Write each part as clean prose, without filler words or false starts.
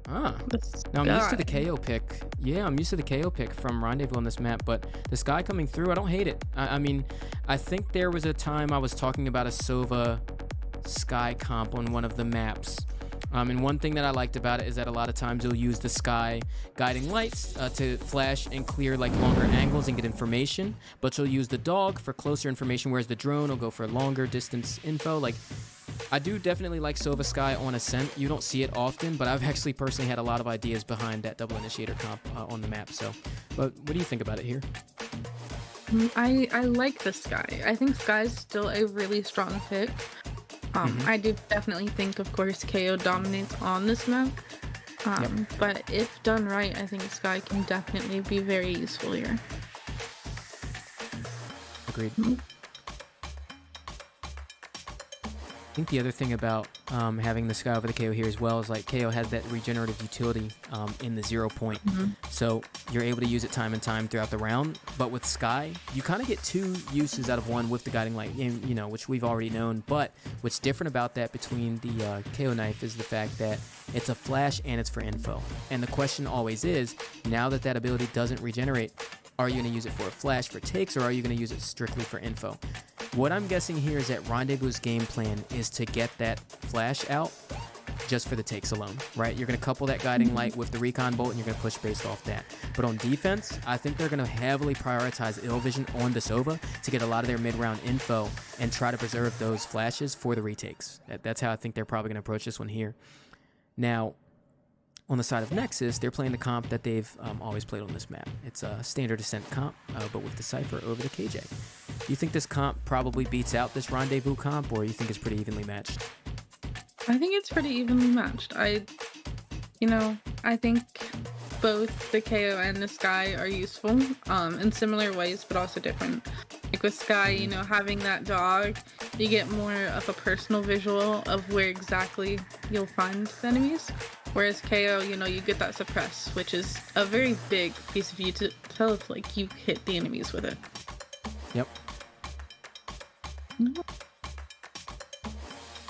Ah. This Now I'm used to the guy. KO pick. Yeah, I'm used to the KO pick from Rendezvous on this map, but the Sky coming through, I don't hate it. I mean, I think there was a time I was talking about a Sova Sky comp on one of the maps. And one thing that I liked about it is that a lot of times you'll use the Sky guiding lights to flash and clear like longer angles and get information, but you'll use the dog for closer information, whereas the drone will go for longer distance info. Like, I do definitely like Sova Sky on Ascent. You don't see it often, but I've actually personally had a lot of ideas behind that double initiator comp on the map. So, but what do you think about it here? I like the Sky. I think Sky's still a really strong pick. I do definitely think, of course, KO dominates on this map. But if done right, I think Sky can definitely be very useful here. Agreed. I think the other thing about having the Sky over the KO here as well is like KO has that regenerative utility in the 0 point. So you're able to use it time and time throughout the round. But with Sky, you kind of get two uses out of one with the guiding light, you know, which we've already known. But what's different about that between the KO knife is the fact that it's a flash and it's for info. And the question always is, now that that ability doesn't regenerate, are you going to use it for a flash for takes, or are you going to use it strictly for info? What I'm guessing here is that Rendezvous' game plan is to get that flash out just for the takes alone, right? You're going to couple that guiding light with the recon bolt, and you're going to push based off that. But on defense, I think they're going to heavily prioritize ill vision on the Sova to get a lot of their mid-round info and try to preserve those flashes for the retakes. That's how I think they're probably going to approach this one here. Now, on the side of Nexus, they're playing the comp that they've always played on this map. It's a standard Ascent comp, but with the Cypher over the KJ. You think this comp probably beats out this Rendezvous comp, or you think it's pretty evenly matched? I think it's pretty evenly matched. I think both the KO and the Sky are useful in similar ways, but also different. Like with Sky, you know, having that dog, you get more of a personal visual of where exactly you'll find the enemies. Whereas KO, you know, you get that suppress, which is a very big piece of you to tell if like you hit the enemies with it. Yep.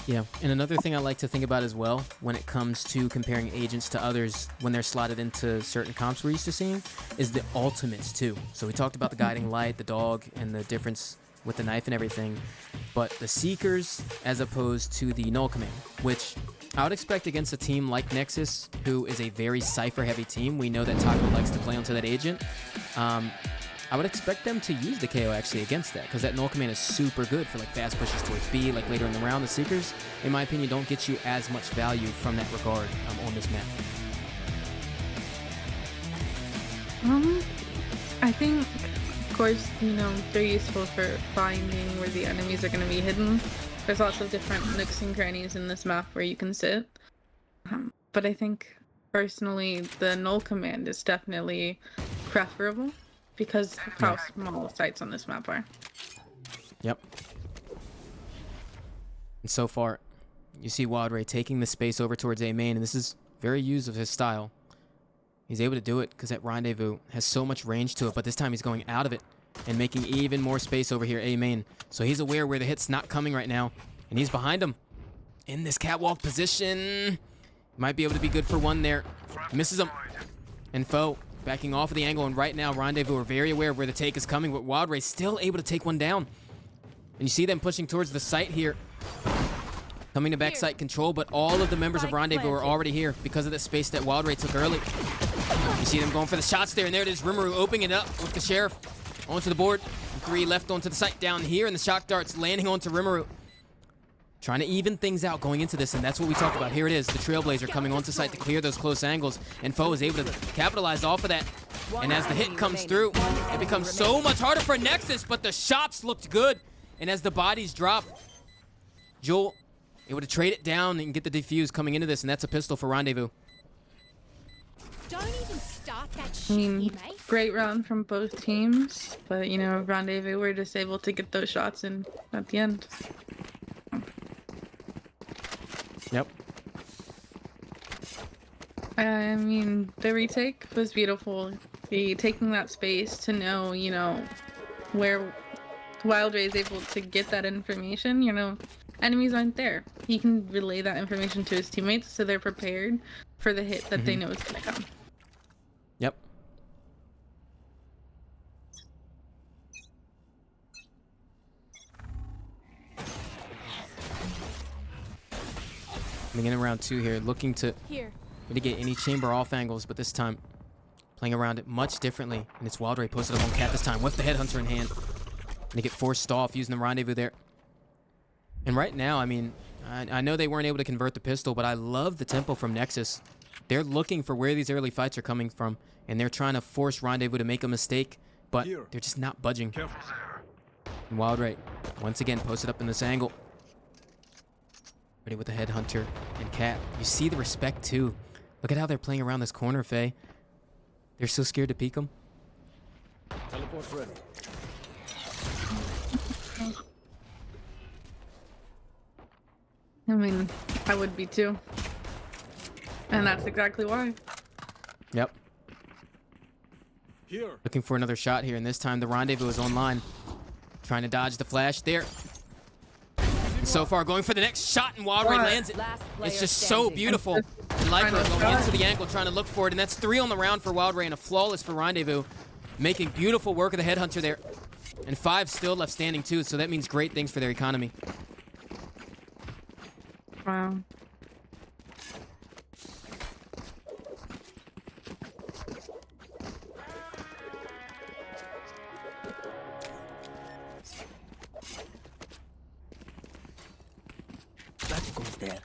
Yeah, and another thing I like to think about as well when it comes to comparing agents to others when they're slotted into certain comps we're used to seeing is the ultimates too. So we talked about the guiding light, the dog, and the difference with the knife and everything, but the Seekers as opposed to the Null Command, which I would expect against a team like Nexus, who is a very Cypher-heavy team. We know that Taco likes to play onto that agent. I would expect them to use the KO actually against that, because that Null Command is super good for like fast pushes towards B, like later in the round. The Seekers, in my opinion, don't get you as much value from that regard on this map. I think, of course, you know, they're useful for finding where the enemies are going to be hidden. There's lots of different nooks and crannies in this map where you can sit. But I think, personally, the Null Command is definitely preferable because of how small sites on this map are. Yep. And so far, you see Wadray taking the space over towards A main, and this is very used of his style. He's able to do it because that Rendezvous has so much range to it, but this time he's going out of it and making even more space over here, A main. So he's aware where the hit's not coming right now, and he's behind him in this catwalk position. Might be able to be good for one there. Misses him. And Foe backing off of the angle, and right now Rendezvous are very aware of where the take is coming, but Wildray still able to take one down. And you see them pushing towards the site here. Coming to backside control, but all of the members of Rendezvous are already here because of the space that Wildray took early. You see them going for the shots there, and there it is, Rimuru opening it up with the Sheriff onto the board. 3 left onto the site down here, and the shock darts landing onto Rimuru. Trying to even things out going into this, and that's what we talked about. Here it is, the Trailblazer coming onto site to clear those close angles, and Foe is able to capitalize off of that. And as the hit comes through, it becomes so much harder for Nexus, but the shots looked good. And as the bodies drop, Joel able to trade it down and get the defuse coming into this, and that's a pistol for Rendezvous. Don't even start that I mean, shit, mate. great round from both teams, but you know, Rendezvous were just able to get those shots in at the end. Yep. I mean, the retake was beautiful. Taking that space to know, you know, where Wildray is able to get that information, you know, enemies aren't there. He can relay that information to his teammates so they're prepared for the hit that they know is gonna come. Yep. Coming in around 2 here, looking to Here. mitigate any chamber off angles, but this time playing around it much differently. And it's Wild Ray posted up on Cat this time with the Headhunter in hand. And they get forced off using the Rendezvous there. And right now, I mean, I know they weren't able to convert the pistol, but I love the tempo from Nexus. They're looking for where these early fights are coming from, and they're trying to force Rendezvous to make a mistake, but they're just not budging. And Wild Ray, once again, posted up in this angle. Ready with the Headhunter and Cat. You see the respect, too. Look at how they're playing around this corner, Faye. They're so scared to peek him. Teleport's ready. I mean, I would be too. And that's exactly why. Yep. Here. Looking for another shot here, and this time the Rendezvous is online. Trying to dodge the flash there. And so far, going for the next shot, and Wild Ray lands it. It's just so beautiful. And Lycra going into the angle, trying to look for it, and that's 3 on the round for Wild Ray and a flawless for Rendezvous. Making beautiful work of the Headhunter there. And 5 still left standing, too, so that means great things for their economy. Wow. That goes there.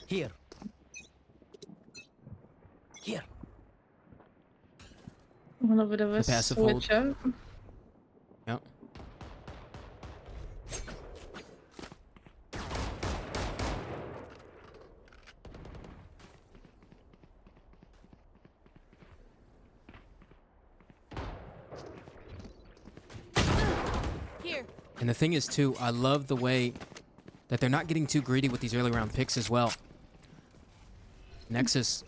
Here. Here. A little bit of a The passive hold. switch up. Yep. Here. And the thing is, too, I love the way that they're not getting too greedy with these early round picks as well. Nexus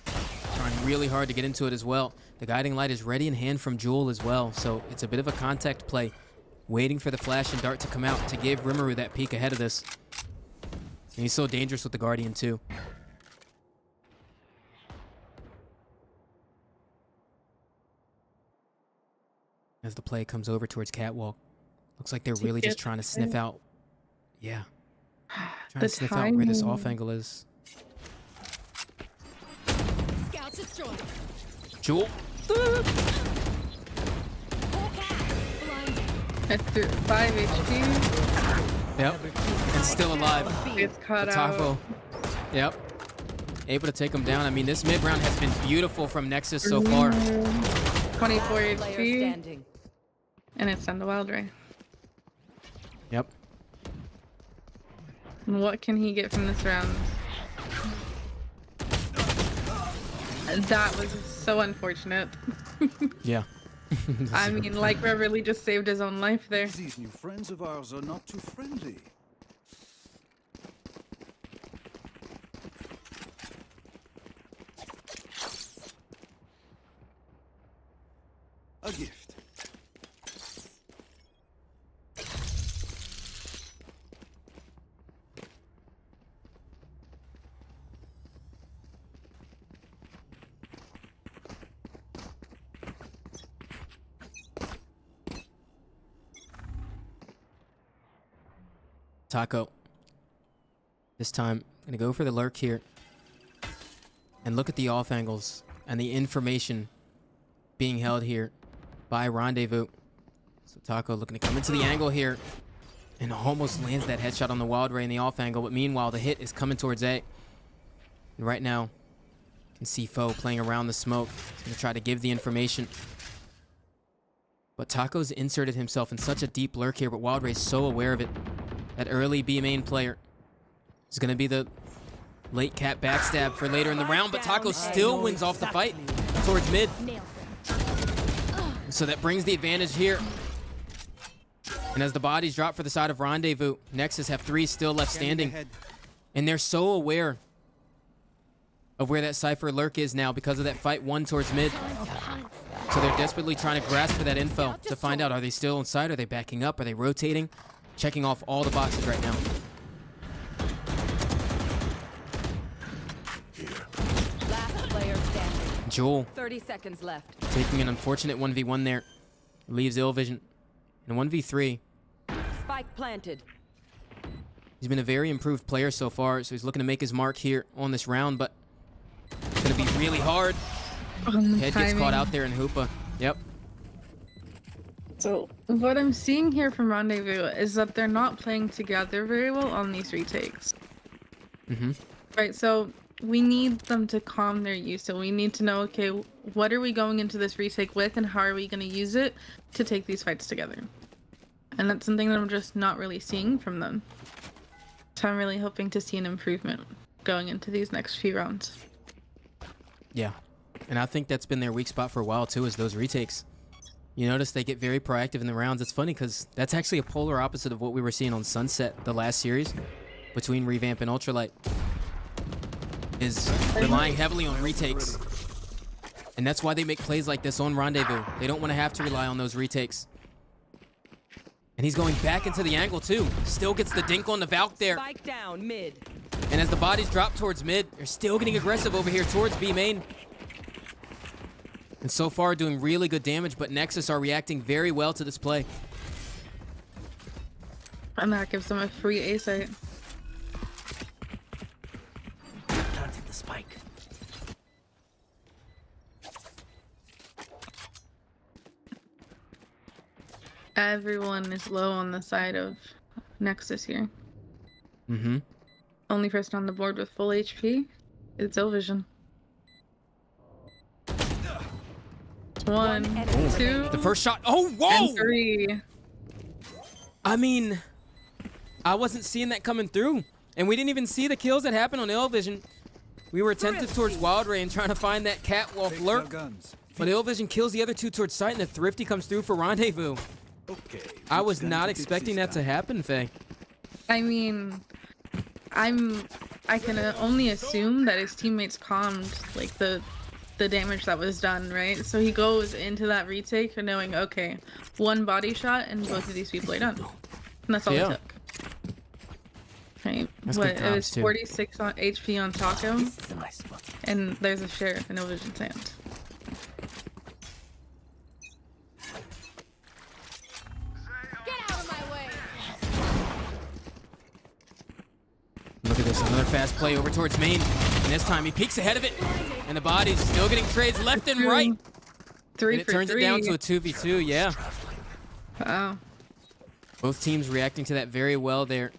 trying really hard to get into it as well. The guiding light is ready in hand from Jewel as well, so it's a bit of a contact play, waiting for the flash and dart to come out to give Rimuru that peek ahead of this. And he's so dangerous with the Guardian, too. As the play comes over towards Catwalk, looks like they're really just trying to sniff out. Yeah. Trying to sniff out where this off angle is. Scout destroyed. Jewel. Whole cat. Blind. At 5 HP. Yep. And still alive. It's cut Taco. out. Yep. Able to take him down. I mean, this mid round has been beautiful from Nexus so far. 24 Player HP. standing. And it's on the Wild Ray. Yep. And what can he get from this round? That was so unfortunate. Yeah. I mean, like, really just saved his own life there. These new friends of ours are not too friendly. A gift. Taco. This time, gonna go for the lurk here. And look at the off angles and the information being held here by Rendezvous. So Taco looking to come into the angle here and almost lands that headshot on the Wild Ray in the off angle. But meanwhile, the hit is coming towards A. And right now, you can see Foe playing around the smoke. He's gonna try to give the information. But Taco's inserted himself in such a deep lurk here, but Wild Ray's so aware of it. That early B main player is going to be the late cat backstab for later in the round, but Taco still wins off the fight towards mid. Nailed So that brings the advantage here. And as the bodies drop for the side of Rendezvous, Nexus have 3 still left standing. And they're so aware of where that Cypher lurk is now because of that fight 1 towards mid. So they're desperately trying to grasp for that info to find out, are they still inside? Are they backing up? Are they rotating? checking off all the boxes right now. Last player standing. Joel 30 seconds left. taking an unfortunate 1v1 there. Leaves Illvision in a 1v3. Spike planted. He's been a very improved player so far, so he's looking to make his mark here on this round, but it's going to be really hard. Head gets caught out there in Hoopa. Yep. So what I'm seeing here from Rendezvous is that they're not playing together very well on these retakes. Mm-hmm. Right, so we need them to calm their use. So we need to know, okay, what are we going into this retake with and how are we going to use it to take these fights together? And that's something that I'm just not really seeing from them. So I'm really hoping to see an improvement going into these next few rounds. Yeah. And I think that's been their weak spot for a while too, is those retakes. You notice they get very proactive in the rounds. It's funny because that's actually a polar opposite of what we were seeing on Sunset the last series between Revamp and Ultralight. Is relying heavily on retakes. And that's why they make plays like this on Rendezvous. They don't want to have to rely on those retakes. And he's going back into the angle too. Still gets the dink on the Valk there. Spike down mid. And as the bodies drop towards mid, they're still getting aggressive over here towards B main. And so far doing really good damage, but Nexus are reacting very well to this play. And that gives them a free A site. Planted the spike. Everyone is low on the side of Nexus here. Mm-hmm. Only person on the board with full HP is Illvision. One, enemy two, The first shot. Oh, whoa! and three. I mean, I wasn't seeing that coming through. And we didn't even see the kills that happened on Illvision. We were attentive towards Wild Ray and trying to find that catwalk Take lurk. their guns. But Illvision kills the other two towards sight, and the Thrifty comes through for Rendezvous. Okay. I which was gun not to pick expecting this that to time? happen, Faye. I mean, I can only assume that his teammates calmed like the damage that was done, right? So he goes into that retake knowing, okay, one body shot and both of these people are done. And that's all Yeah. it took. Right? That's What, good it was comms, too. 46 on HP on Taco, This is a nice spot. and there's a sheriff in Illvision's hand. Get out of my way. Look at this, another fast play over towards main. And this time he peeks ahead of it. And the body's still getting trades left and right. Three And it for turns three. it down to a 2v2, yeah. Wow. Both teams reacting to that very well there.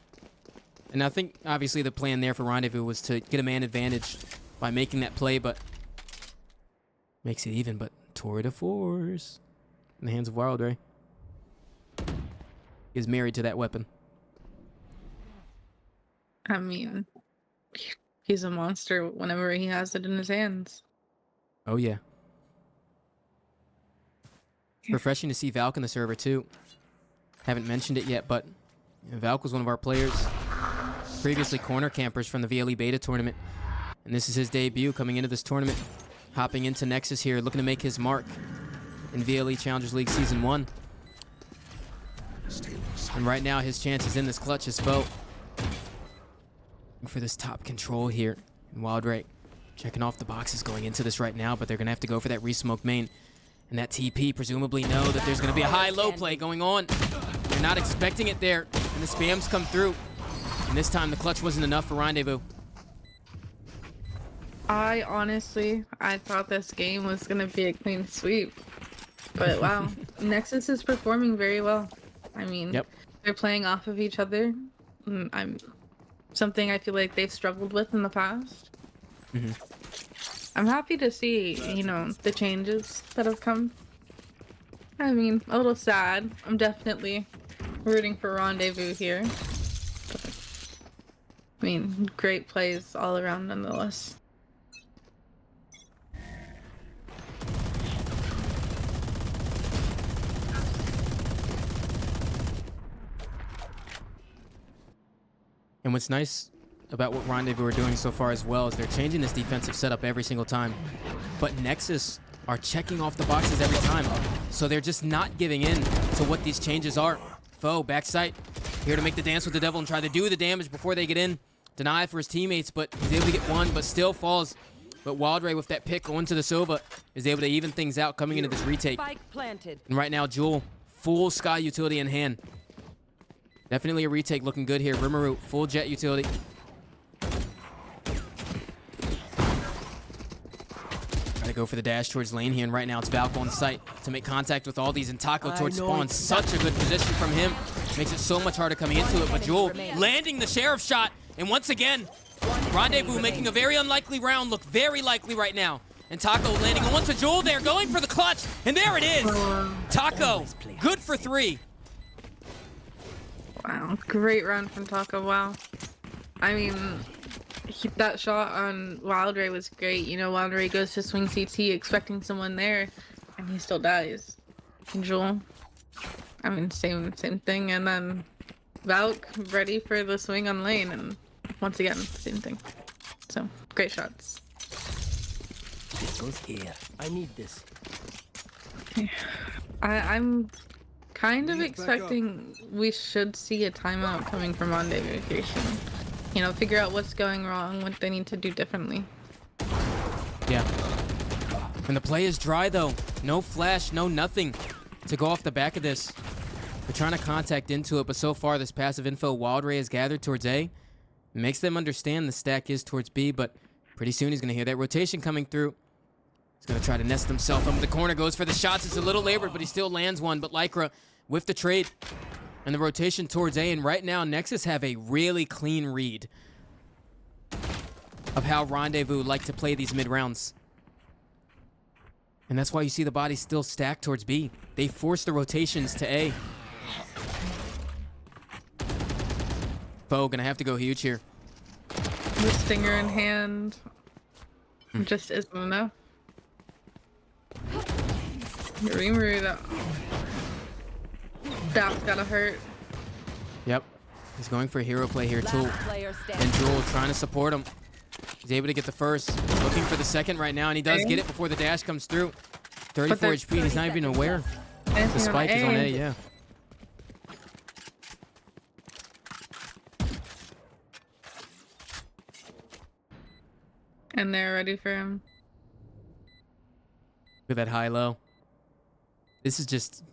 And I think, obviously, the plan there for Rendezvous was to get a man advantage by making that play, but makes it even. But tour de force in the hands of Wild Ray. Is married to that weapon. I mean, he's a monster whenever he has it in his hands. Oh, yeah. Refreshing to see Valk in the server, too. Haven't mentioned it yet, but Valk was one of our players. Previously corner campers from the VLE Beta tournament. And this is his debut coming into this tournament. Hopping into Nexus here, looking to make his mark in VLE Challengers League Season 1. And right now, his chance is in this clutch as foe. For this top control here. And Wild Ray checking off the boxes going into this right now, but they're going to have to go for that re-smoke main. And that TP presumably know that there's going to be a high-low play going on. They're not expecting it there, and the spams come through. And this time the clutch wasn't enough for Rendezvous. I thought this game was gonna be a clean sweep, but wow, Nexus is performing very well. I mean, Yep. they're playing off of each other. Something I feel like they've struggled with in the past. Mm-hmm. I'm happy to see, the changes that have come. I mean, a little sad. I'm definitely rooting for Rendezvous here. But, I mean, great plays all around nonetheless. And what's nice about what Rendezvous are doing so far as well is they're changing this defensive setup every single time. But Nexus are checking off the boxes every time. So they're just not giving in to what these changes are. Foe, backside. Here to make the dance with the devil and try to do the damage before they get in. Deny for his teammates, but he's able to get one, but still falls. But Wildray with that pick onto the Sova is able to even things out coming into this retake. Spike planted. And right now, Jewel, full Sky utility in hand. Definitely a retake looking good here. Rimuru, full Jet utility. Try to go for the dash towards lane here, and right now it's Valk on site to make contact with all these, and Taco towards spawn. Such a good position from him. Makes it so much harder coming into it, but Jewel landing the sheriff shot, and once again, Rendezvous making a very unlikely round look very likely right now. And Taco landing on to Jewel there, going for the clutch, and there it is! Taco, good for 3. Wow, great run from Taco. Wow. I mean, that shot on Wildray was great. You know, Wildray goes to swing CT expecting someone there, and he still dies. And Jewel, I mean, same thing. And then Valk ready for the swing on lane, and once again, same thing. So, great shots. It goes here. I need this. I'm kind of expecting we should see a timeout coming from Rendezvous here soon. You know, figure out what's going wrong, what they need to do differently. Yeah. And the play is dry though. No flash, no nothing to go off the back of this. They're trying to contact into it, but so far this passive info Wildray has gathered towards A. It makes them understand the stack is towards B, but pretty soon he's going to hear that rotation coming through. He's going to try to nest himself up in the corner, goes for the shots. It's a little labored, but he still lands one. But Lycra with the trade and the rotation towards A. And right now, Nexus have a really clean read of how Rendezvous like to play these mid-rounds. And that's why you see the bodies still stacked towards B. They force the rotations to A. Bo gonna have to go huge here. The stinger in hand just isn't enough. Rimuru, that's gotta hurt. Yep. He's going for hero play here too. Last player standing. And Jewel trying to support him. He's able to get the first. Looking for the second right now, and he does get it before the dash comes through. 34 HP, and he's not even aware. The spike is on A, yeah. And they're ready for him. Look at that high-low. This is just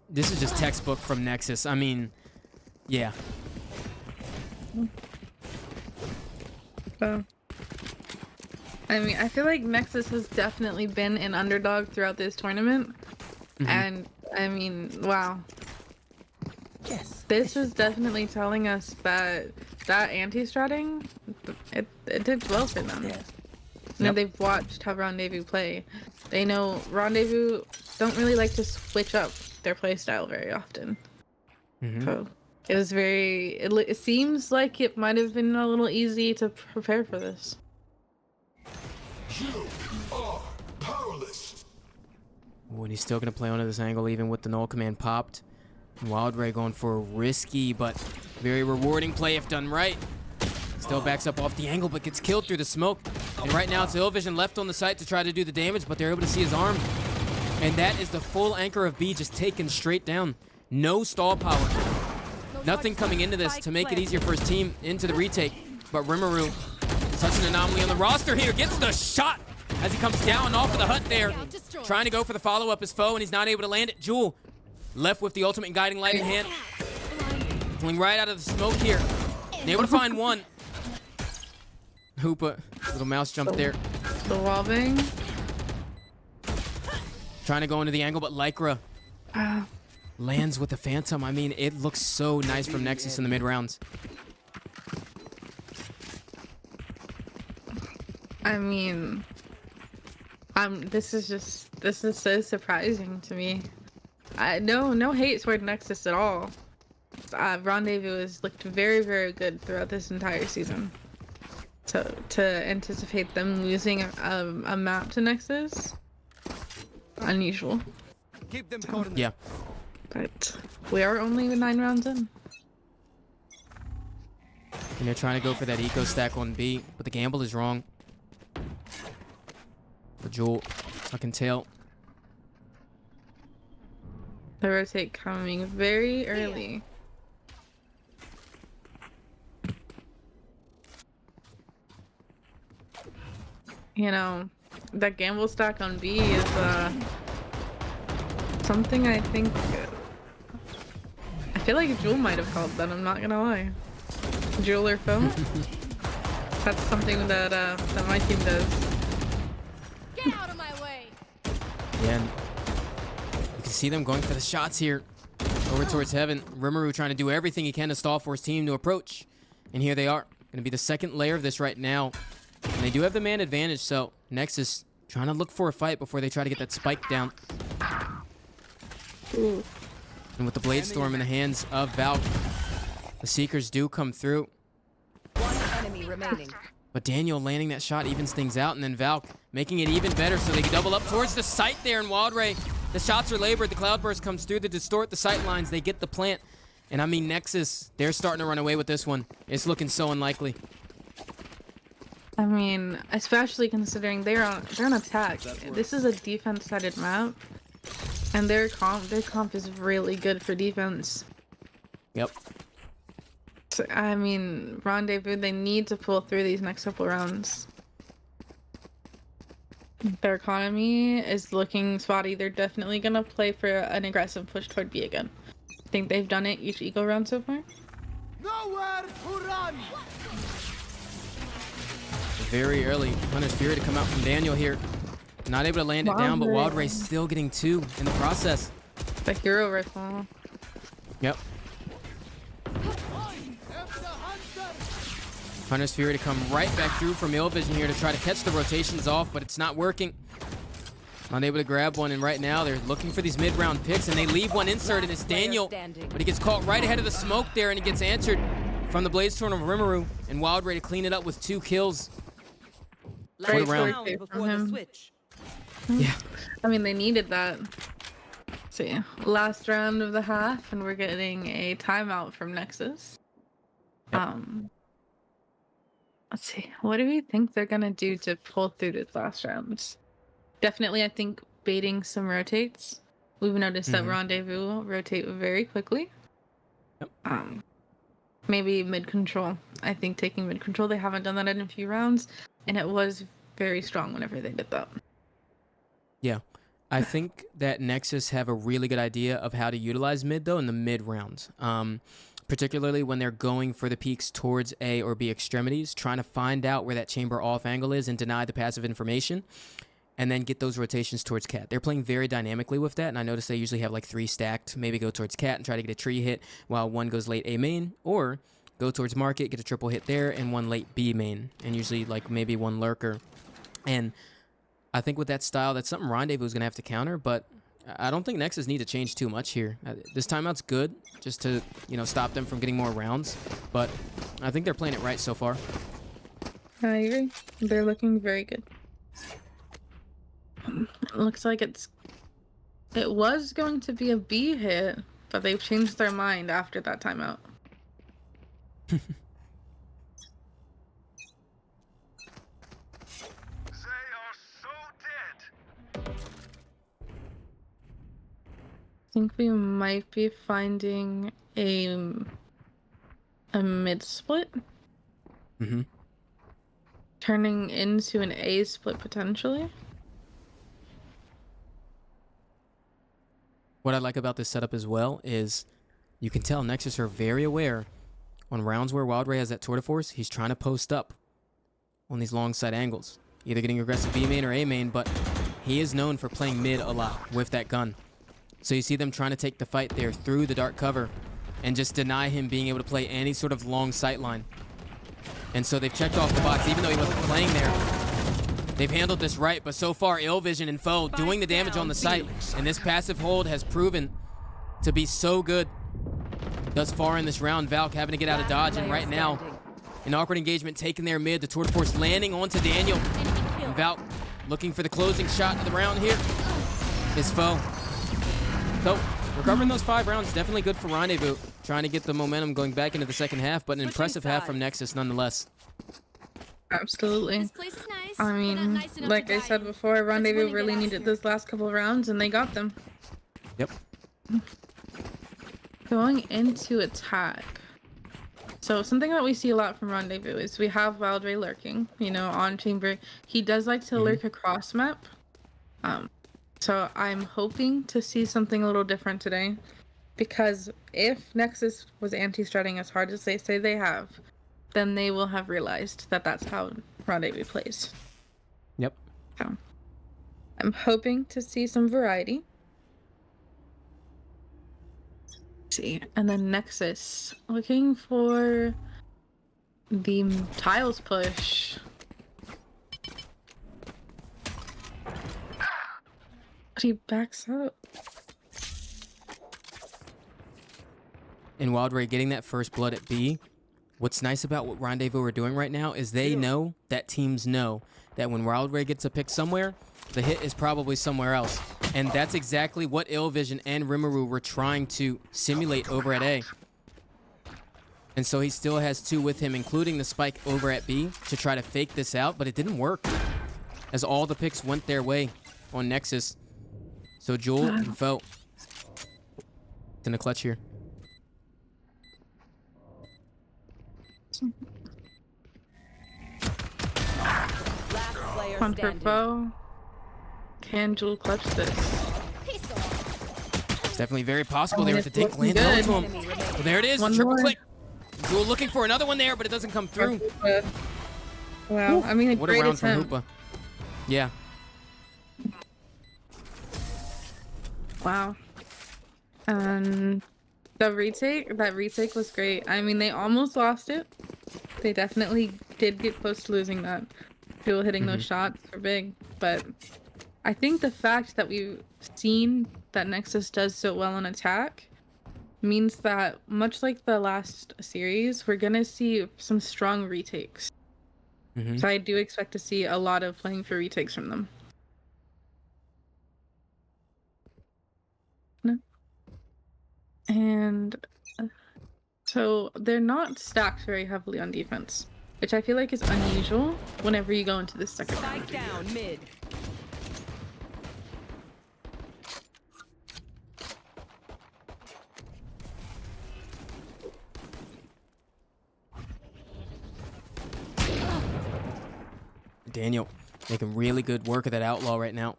textbook from Nexus. I mean, yeah. So, I mean, I feel like Nexus has definitely been an underdog throughout this tournament. And, I mean, wow. Yes. This is definitely telling us that anti-stratting, it did well for them. Yes. You know, they've watched how Rendezvous play. They know Rendezvous don't really like to switch up their playstyle very often. So it was it seems like it might have been a little easy to prepare for this. You are powerless. Ooh, and he's still going to play onto this angle even with the null command popped. And Wildray going for a risky but very rewarding play if done right. Still backs up off the angle but gets killed through the smoke. And right now it's Illvision left on the site to try to do the damage, but they're able to see his arm. And that is the full anchor of B just taken straight down. No stall power. Nothing coming into this to make it easier for his team into the retake. But Rimuru, such an anomaly on the roster here, gets the shot as he comes down off of the hut there. Trying to go for the follow-up as foe, and he's not able to land it. Jewel left with the ultimate guiding light in hand. Pulling right out of the smoke here. And able to find one. Hoopa, little mouse jump there. The wall bang. Trying to go into the angle, but Lycra lands with the Phantom. I mean, it looks so nice from Nexus in the mid-rounds. I mean, this is so surprising to me. No hate toward Nexus at all. Rendezvous has looked very, very good throughout this entire season. To anticipate them losing a map to Nexus, unusual. Keep them Yeah. But we are only 9 rounds in. And they're trying to go for that eco stack on B, but the gamble is wrong. For Jewel, I can tell. The rotate coming very early. you know, that gamble stack on B is something I think. I feel like Jewel might have called that. I'm not gonna lie. Jewel or Foe. That's something that that my team does. Get out of my way. Yeah, and you can see them going for the shots here over towards Heaven. Rimuru trying to do everything he can to stall for his team to approach. And here they are. Going to be the second layer of this right now. And they do have the man advantage, so Nexus trying to look for a fight before they try to get that spike down. Ooh. And with the Blade Storm in the hands of Valk, the Seekers do come through. One enemy remaining. But Daniel landing that shot evens things out, and then Valk making it even better so they can double up towards the site there in Wild Ray. The shots are labored. The Cloudburst comes through to distort the sight lines. They get the plant. And I mean, Nexus, they're starting to run away with this one. It's looking so unlikely. I mean, especially considering they're on attack. This is a defense-sided map, and their comp is really good for defense. Yep. So, I mean, Rendezvous, they need to pull through these next couple rounds. Their economy is looking spotty. They're definitely gonna play for an aggressive push toward B again. I think they've done it each Eagle round so far. Nowhere to run. Very early. Hunter's Fury to come out from Daniel here. Not able to land it down, but Wild Ray still getting 2 in the process. The hero rifle. Yep. Hunter's Fury to come right back through from Vision here to try to catch the rotations off, but it's not working. Unable to grab one, and right now they're looking for these mid-round picks, and they leave one insert, and it's Daniel. But he gets caught right ahead of the smoke there, and he gets answered from the Blade Storm of Rimuru, and Wild Ray to clean it up with 2 kills. For the round. Before the switch. Yeah. I mean, they needed that. Let's see, last round of the half, and we're getting a timeout from Nexus. Yep. Let's see, what do we think they're gonna do to pull through this last round? Definitely, I think baiting some rotates. We've noticed that Rendezvous rotate very quickly. Yep. Maybe mid control. I think taking mid control, they haven't done that in a few rounds, and it was very strong whenever they did that. Yeah. I think that Nexus have a really good idea of how to utilize mid, though, in the mid rounds. Particularly when they're going for the peaks towards A or B extremities, trying to find out where that chamber off angle is and deny the passive information, and then get those rotations towards Cat. They're playing very dynamically with that, and I notice they usually have like 3 stacked, maybe go towards Cat and try to get a tree hit while 1 goes late A main, or go towards Market, get a triple hit there, and 1 late B main, and usually like maybe 1 lurker. And I think with that style, that's something Rendezvous is going to have to counter, but I don't think Nexus need to change too much here. This timeout's good, just to, you know, stop them from getting more rounds, but I think they're playing it right so far. I agree. They're looking very good. It looks like it was going to be a B hit, but they've changed their mind after that timeout. I think we might be finding a mid split. Turning into an A split potentially. What I like about this setup as well is you can tell Nexus are very aware on rounds where Wild Ray has that tour de force, he's trying to post up on these long side angles, either getting aggressive B main or A main, but he is known for playing mid a lot with that gun. So you see them trying to take the fight there through the dark cover and just deny him being able to play any sort of long sight line. And so they've checked off the box, even though he wasn't playing there. They've handled this right, but so far, Vision and Foe doing the damage on the site. And this passive hold has proven to be so good thus far in this round. Valk having to get out of dodge, and right now, an awkward engagement taken there mid. The tour de force landing onto Daniel. And Valk looking for the closing shot of the round here is Foe. So, recovering those 5 rounds, definitely good for Rendezvous. Trying to get the momentum going back into the second half, but an impressive half from Nexus nonetheless. Absolutely. This place is nice, I but not mean, nice enough like to I die said in. before, Rendezvous winning really it out needed here. this last couple of rounds, and they got them. Yep. Going into attack. So something that we see a lot from Rendezvous is we have Wildray lurking, you know, on chamber. He does like to lurk across map. So I'm hoping to see something a little different today, because if Nexus was anti-strutting as hard as they say they have, then they will have realized that that's how Rendezvous plays. Yep. So I'm hoping to see some variety. Let's see, and then Nexus looking for the tiles push. But he backs up. And Wildray getting that first blood at B. What's nice about what Rendezvous are doing right now is they know that teams know that when Wildray gets a pick somewhere, the hit is probably somewhere else. And that's exactly what Illvision and Rimuru were trying to simulate over at A. And so he still has 2 with him, including the spike over at B, to try to fake this out, but it didn't work, as all the picks went their way on Nexus. So Jewel and Foe in the clutch here. Last player One for standing. Foe. Can Jewel clutch this? It's definitely very possible they were to it's take looking land good. onto him. Well, there it is, One triple more. click. Jewel looking for another one there, but it doesn't come through. Wow, I mean, a What a great round from attempt. Hoopa. Yeah. Wow. That retake was great. I mean, they almost lost it. They definitely did get close to losing that. Jewel hitting those shots were big, but I think the fact that we've seen that Nexus does so well on attack means that, much like the last series, we're gonna see some strong retakes. So I do expect to see a lot of playing for retakes from them. No. And so they're not stacked very heavily on defense, which I feel like is unusual whenever you go into this second round. Spike down mid. Daniel making really good work of that outlaw right now.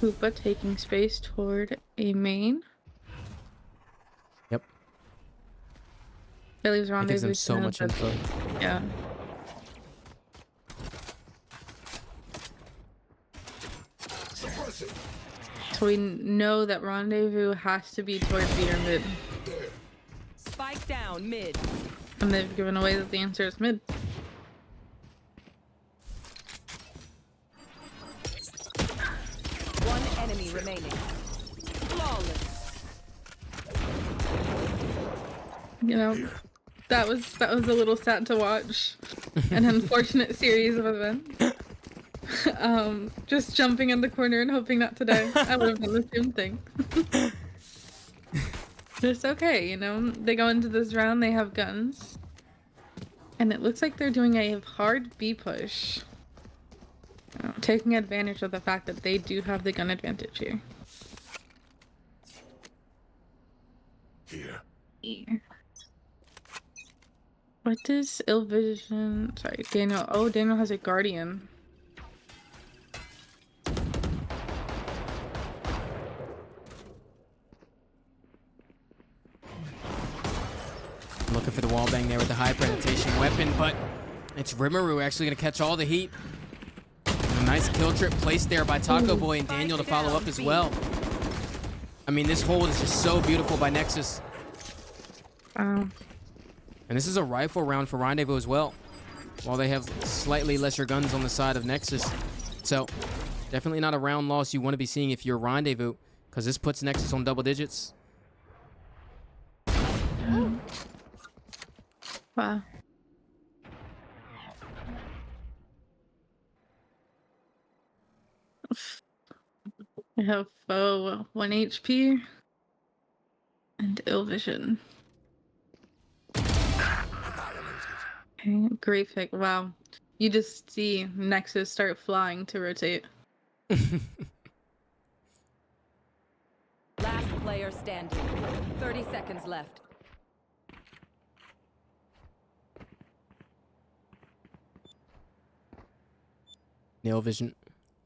Hoopa taking space toward a main. Yep. That leaves That gives Rendezvous them so to much the- info. Yeah. Suppress it. So we know that Rendezvous has to be toward B or mid. Spike down mid. And they've given away that the answer is mid. One enemy remaining. Flawless. You know, that was a little sad to watch. An unfortunate series of events. Just jumping in the corner and hoping not to die. I would have done the same thing. But it's okay, you know. They go into this round, they have guns. And it looks like they're doing a hard B push. Taking advantage of the fact that they do have the gun advantage here. Here. What does Illvision... Sorry, Daniel... Oh, Daniel has a Guardian. Looking for the wall bang there with the high presentation weapon, but it's Rimuru actually going to catch all the heat. A nice kill trip placed there by Taco Boy and Daniel to follow up as well. I mean, this hold is just so beautiful by Nexus. And this is a rifle round for Rendezvous as well, while they have slightly lesser guns on the side of Nexus. So, definitely not a round loss you want to be seeing if you're Rendezvous, because this puts Nexus on double digits. Wow. I have Foe 1 HP and Illvision. Okay, great pick. Wow. You just see Nexus start flying to rotate. Last player standing. 30 seconds left. Nail vision,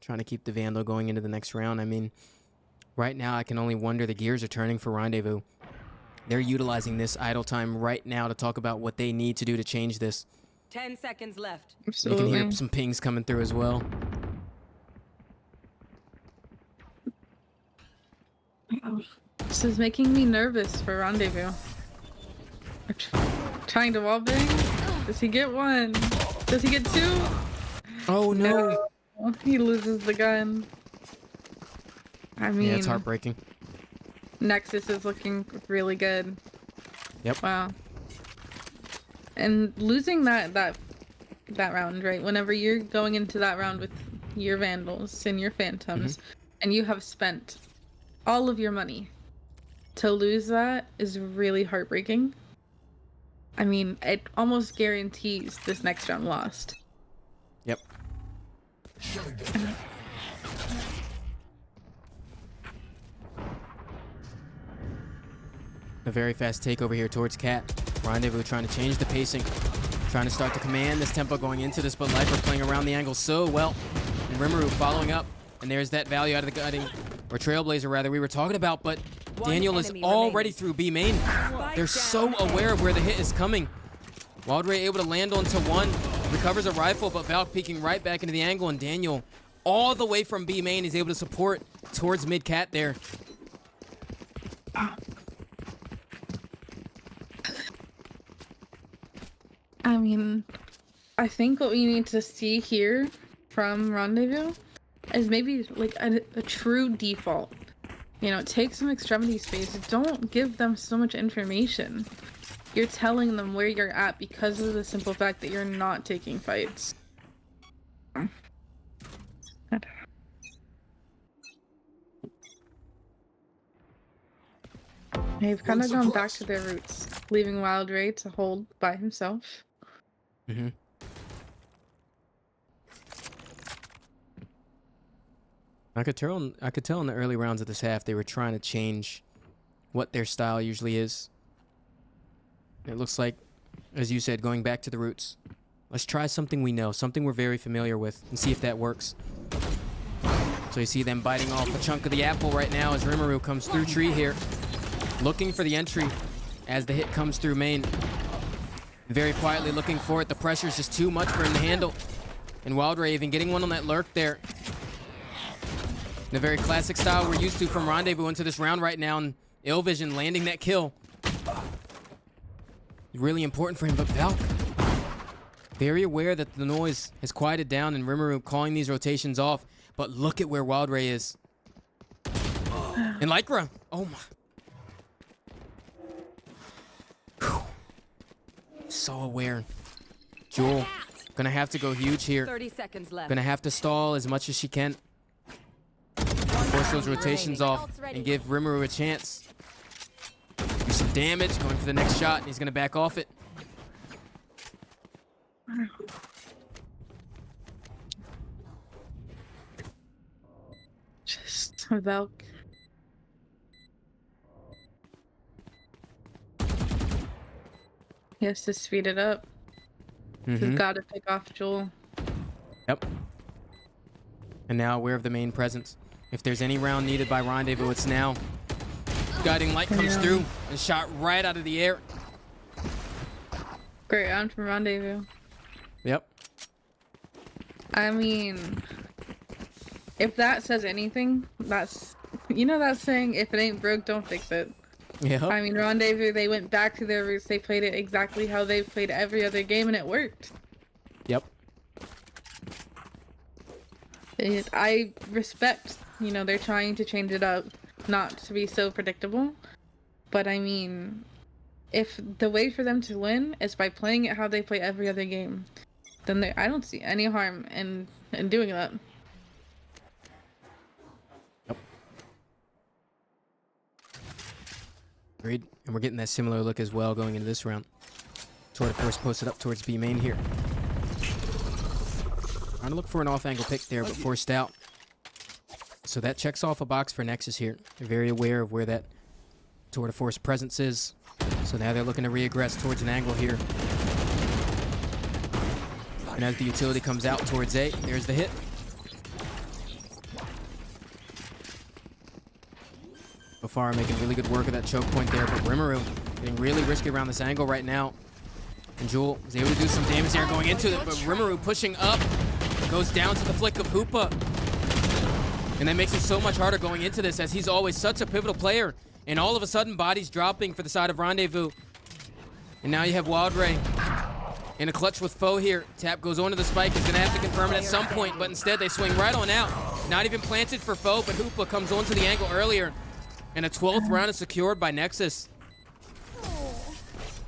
trying to keep the Vandal going into the next round. I mean, right now I can only wonder the gears are turning for Rendezvous. They're utilizing this idle time right now to talk about what they need to do to change this. 10 seconds left. You Absolutely. can hear some pings coming through as well. This is making me nervous for Rendezvous. Trying to wallbang? Does he get one? Does he get two? Oh no! No. He loses the gun. I mean, Yeah, it's heartbreaking. Nexus is looking really good. Yep. Wow. And losing that round, right? Whenever you're going into that round with your Vandals and your Phantoms, and you have spent all of your money, to lose that is really heartbreaking. I mean, it almost guarantees this next round lost. Yep. A very fast takeover here towards Cat. Rendezvous trying to change the pacing, trying to start to command this tempo going into this, but Lifer playing around the angle so well. And Rimuru following up, and there's that value out of the gutting, or Trailblazer rather, we were talking about, but Daniel is already through B main. They're so aware of where the hit is coming. Wildray able to land onto one, recovers a rifle, but Valk peeking right back into the angle, and Daniel all the way from B main is able to support towards mid Cat there. I mean, I think what we need to see here from Rendezvous is maybe like a true default. You know, take some extremity space. Don't give them so much information. You're telling them where you're at because of the simple fact that you're not taking fights. They've kind of gone back to their roots, leaving Wild Ray to hold by himself. I could tell in the early rounds of this half they were trying to change what their style usually is. It looks like, as you said, going back to the roots. Let's try something we know, something we're very familiar with, and see if that works. So you see them biting off a chunk of the apple right now as Rimuru comes through tree here, looking for the entry as the hit comes through main. Very quietly looking for it. The pressure's just too much for him to handle. And Wildray even getting one on that lurk there. The very classic style we're used to from Rendezvous into this round right now, and Illvision landing that kill. Really important for him, but Valk very aware that the noise has quieted down and Rimuru calling these rotations off. But look at where Wildray is. And Lycra, oh my. Whew. So aware. Jewel, gonna have to go huge here. 30 seconds left. Gonna have to stall as much as she can. Force those rotations off and give Rimuru a chance. Do some damage, going for the next shot, and he's gonna back off it. Just Valk. He has to speed it up. He's got to pick off Jewel. Yep. And now aware of the main presence. If there's any round needed by Rendezvous, it's now. Guiding light comes through and shot right out of the air. Great round from Rendezvous. Yep. I mean, if that says anything, that's, you know that saying, if it ain't broke, don't fix it. Yeah. I mean, Rendezvous, they went back to their roots. They played it exactly how they've played every other game, and it worked. Yep. I respect, you know, they're trying to change it up, not to be so predictable. But I mean, if the way for them to win is by playing it how they play every other game, then I don't see any harm in doing that. Yep. Agreed. And we're getting that similar look as well going into this round. Toward first posted up towards B main here. Trying to look for an off-angle pick there, but forced out. So that checks off a box for Nexus here. They're very aware of where that to where the force presence is. So now they're looking to re-aggress towards an angle here. And as the utility comes out towards A, there's the hit. So far, making really good work of that choke point there, but Rimuru getting really risky around this angle right now. And Jewel is able to do some damage there going into it, but Rimuru pushing up, goes down to the flick of Hoopa. And that makes it so much harder going into this, as he's always such a pivotal player. And all of a sudden, bodies dropping for the side of Rendezvous. And now you have Wild Ray in a clutch with Foe here. Tap goes on to the spike, is gonna have to confirm it at some point, but instead they swing right on out. Not even planted for Foe, but Hoopa comes onto the angle earlier. And a 12th round is secured by Nexus. Oh,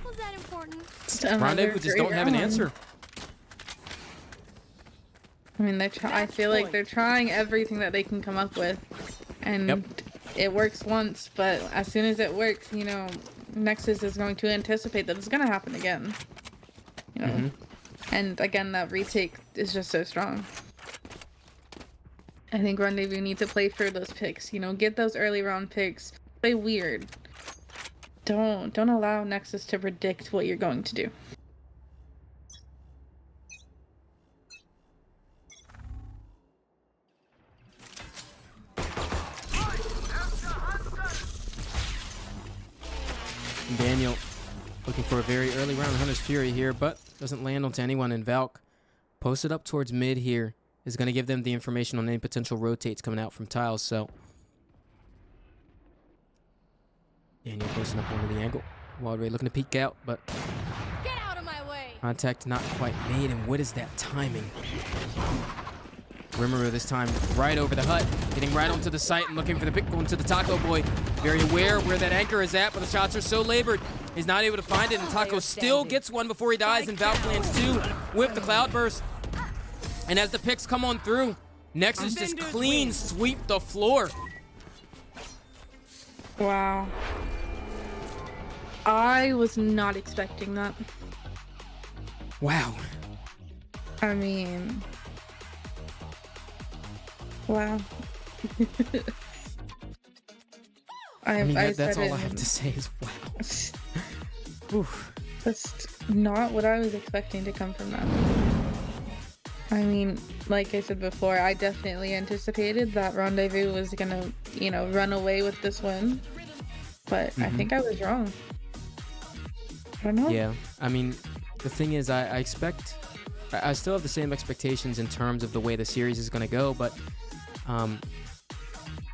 was that important? Rendezvous just don't have an answer. I mean, I feel like they're trying everything that they can come up with, and it works once. But as soon as it works, you know, Nexus is going to anticipate that it's going to happen again. You know, and again, that retake is just so strong. I think Rendezvous need to play for those picks. You know, get those early round picks. Play weird. Don't allow Nexus to predict what you're going to do. Daniel looking for a very early round Hunter's Fury here, but doesn't land onto anyone. And Valk posted up towards mid here is going to give them the information on any potential rotates coming out from tiles. So Daniel posting up onto the angle. Wild Ray looking to peek out, but Get out of my way. contact not quite made. And what is that timing? Rimuru this time right over the hut, getting right onto the site and looking for the pick going to the Taco Boy. Very aware where that anchor is at, but the shots are so labored. He's not able to find it, and Taco still gets one before he dies, and Valk lands two with the Cloud Burst. And as the picks come on through, Nexus just clean sweep the floor. Wow. I was not expecting that. Wow. I mean... Wow. That's all I have to say is wow. Oof. That's not what I was expecting to come from that. I mean, like I said before, I definitely anticipated that Rendezvous was gonna, you know, run away with this win. But I think I was wrong. I don't know. Yeah, I mean, the thing is, I still have the same expectations in terms of the way the series is going to go, but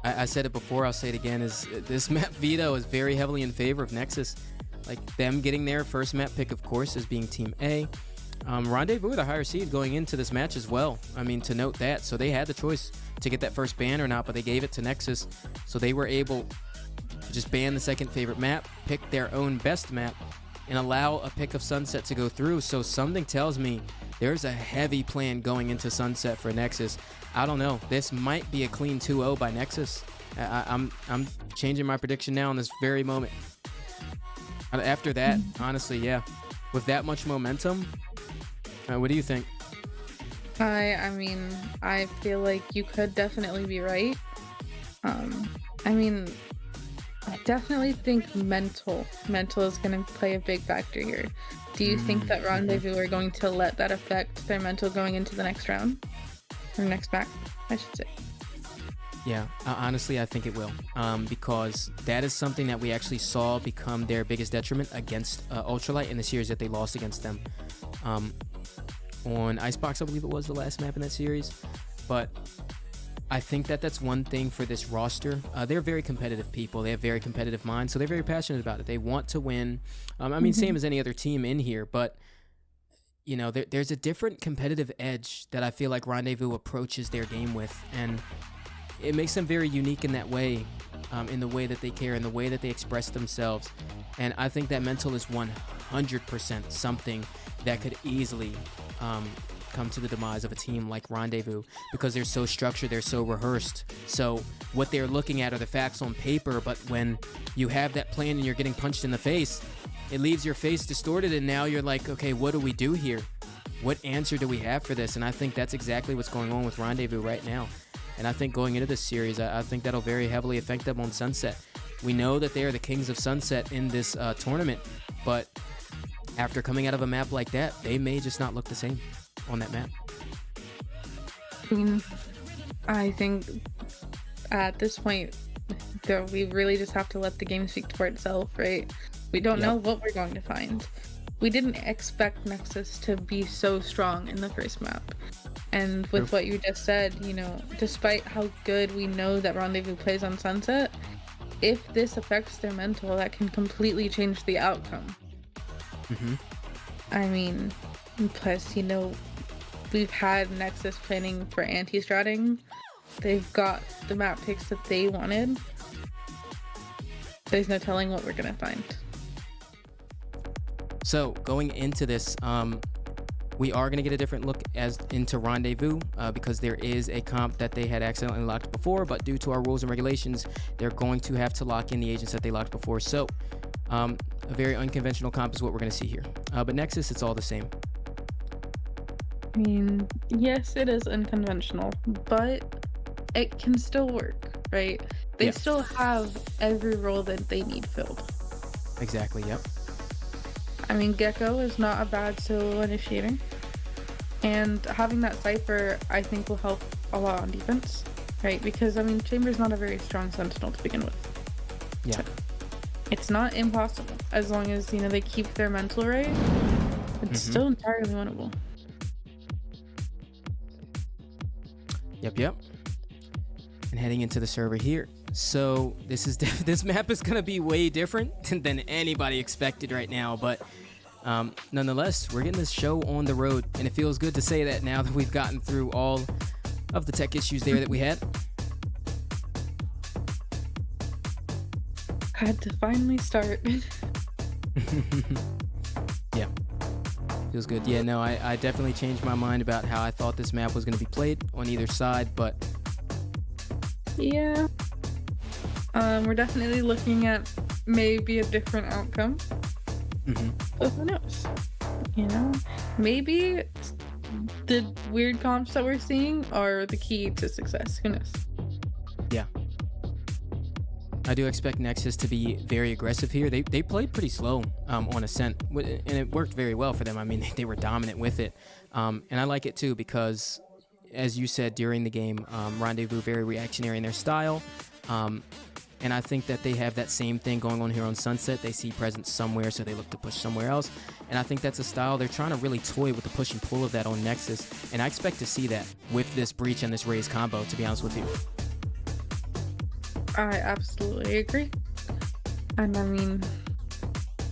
I said it before, I'll say it again, is this map veto is very heavily in favor of Nexus. Like, them getting their first map pick, of course, as being Team A. Rendezvous with a higher seed going into this match as well. I mean, to note that. So they had the choice to get that first ban or not, but they gave it to Nexus. So they were able to just ban the second favorite map, pick their own best map, and allow a pick of Sunset to go through. So something tells me there's a heavy plan going into Sunset for Nexus. I don't know. This might be a clean 2-0 by Nexus. I'm changing my prediction now in this very moment. After that, honestly, yeah. With that much momentum, what do you think? I mean, I feel like you could definitely be right. I mean, I definitely think mental is going to play a big factor here. Do you think that Rendezvous are going to let that affect their mental going into the next round? Or next back, I should say. Yeah, honestly, I think it will. Because that is something that we actually saw become their biggest detriment against Ultralight in the series that they lost against them. On Icebox, I believe it was the last map in that series. But I think that that's one thing for this roster. They're very competitive people. They have very competitive minds, so they're very passionate about it. They want to win. I mean, same as any other team in here, but you know, there's a different competitive edge that I feel like Rendezvous approaches their game with, and it makes them very unique in that way, in the way that they care, in the way that they express themselves. And I think that mental is 100% something that could easily come to the demise of a team like Rendezvous, because they're so structured, they're so rehearsed. So what they're looking at are the facts on paper, but when you have that plan and you're getting punched in the face, it leaves your face distorted, and now you're like, okay, what do we do here? What answer do we have for this? And I think that's exactly what's going on with Rendezvous right now. And I think going into this series, I think that'll very heavily affect them on Sunset. We know that they are the kings of Sunset in this tournament, but after coming out of a map like that, they may just not look the same on that map. I mean, I think at this point, though, we really just have to let the game speak for itself, right? We don't know what we're going to find. We didn't expect Nexus to be so strong in the first map. And with what you just said, you know, despite how good we know that Rendezvous plays on Sunset, if this affects their mental, that can completely change the outcome. I mean, plus, you know, we've had Nexus planning for anti-stratting. They've got the map picks that they wanted. There's no telling what we're gonna find. So going into this, we are going to get a different look into Rendezvous because there is a comp that they had accidentally locked before, but due to our rules and regulations, they're going to have to lock in the agents that they locked before. So a very unconventional comp is what we're going to see here. But Nexus, it's all the same. I mean, yes, it is unconventional, but it can still work, right? They still have every role that they need filled. Exactly, yep. I mean, Gecko is not a bad solo initiator. And having that Cypher, I think, will help a lot on defense, right? Because, I mean, Chamber's not a very strong Sentinel to begin with. Yeah. So it's not impossible, as long as, you know, they keep their mental right. It's still entirely winnable. Yep. And heading into the server here. So this map is going to be way different than anybody expected right now, but nonetheless, we're getting this show on the road, and it feels good to say that now that we've gotten through all of the tech issues there that we had. Had to finally start. Yeah, feels good. Yeah, no, I definitely changed my mind about how I thought this map was going to be played on either side, but yeah. We're definitely looking at maybe a different outcome. But who knows? You know, maybe the weird comps that we're seeing are the key to success. Who knows? Yeah. I do expect Nexus to be very aggressive here. They played pretty slow on Ascent, and it worked very well for them. I mean, they were dominant with it. And I like it too because, as you said during the game, Rendezvous very reactionary in their style. And I think that they have that same thing going on here on Sunset. They see presence somewhere, so they look to push somewhere else. And I think that's a style they're trying to really toy with the push and pull of that on Nexus. And I expect to see that with this Breach and this Raze combo, to be honest with you. I absolutely agree. And I mean,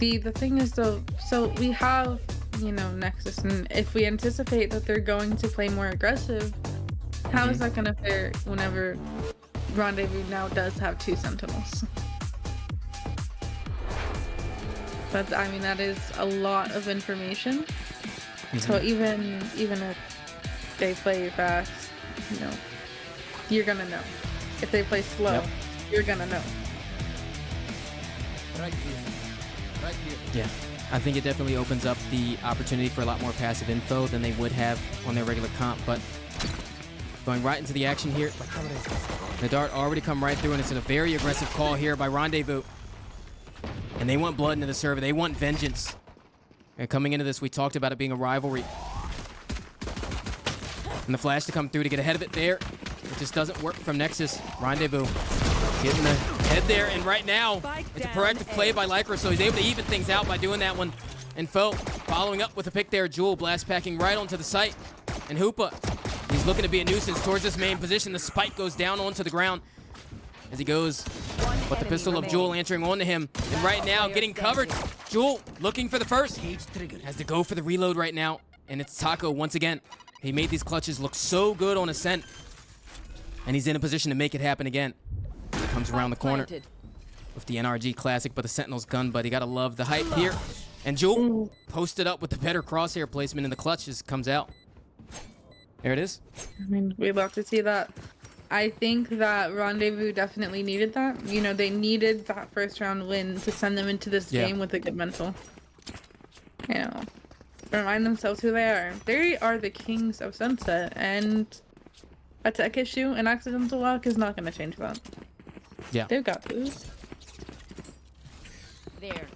the thing is though, so we have, you know, Nexus, and if we anticipate that they're going to play more aggressive, how is that going to fare whenever Rendezvous now does have 2 Sentinels? But I mean, that is a lot of information. So even if they play fast, you know, you're gonna know. If they play slow, you're gonna know. Right here. Yeah. I think it definitely opens up the opportunity for a lot more passive info than they would have on their regular comp, but going right into the action here. The dart already come right through, and it's a very aggressive call here by Rendezvous. And they want blood into the server. They want vengeance. And coming into this, we talked about it being a rivalry. And the flash to come through to get ahead of it there. It just doesn't work from Nexus. Rendezvous getting the head there, and right now, it's a proactive play by Lycra, so he's able to even things out by doing that one. And Foe following up with a pick there. Jewel blast packing right onto the site. And Hoopa, he's looking to be a nuisance towards this main position. The spike goes down onto the ground as he goes. But the pistol of Jewel answering onto him. And right now, getting covered. Jewel looking for the first. Has to go for the reload right now. And it's Taco once again. He made these clutches look so good on Ascent. And he's in a position to make it happen again. He comes around the corner with the NRG classic, but the Sentinel's gun, but you gotta love the hype here. And Jewel posted up with the better crosshair placement, and the clutch just comes out. There it is. I mean, we'd love to see that. I think that Rendezvous definitely needed that. You know, they needed that first round win to send them into this game with a good mental. You know, remind themselves who they are. They are the kings of Sunset, and a tech issue, an accidental lock is not going to change that. Yeah. They've got this. There.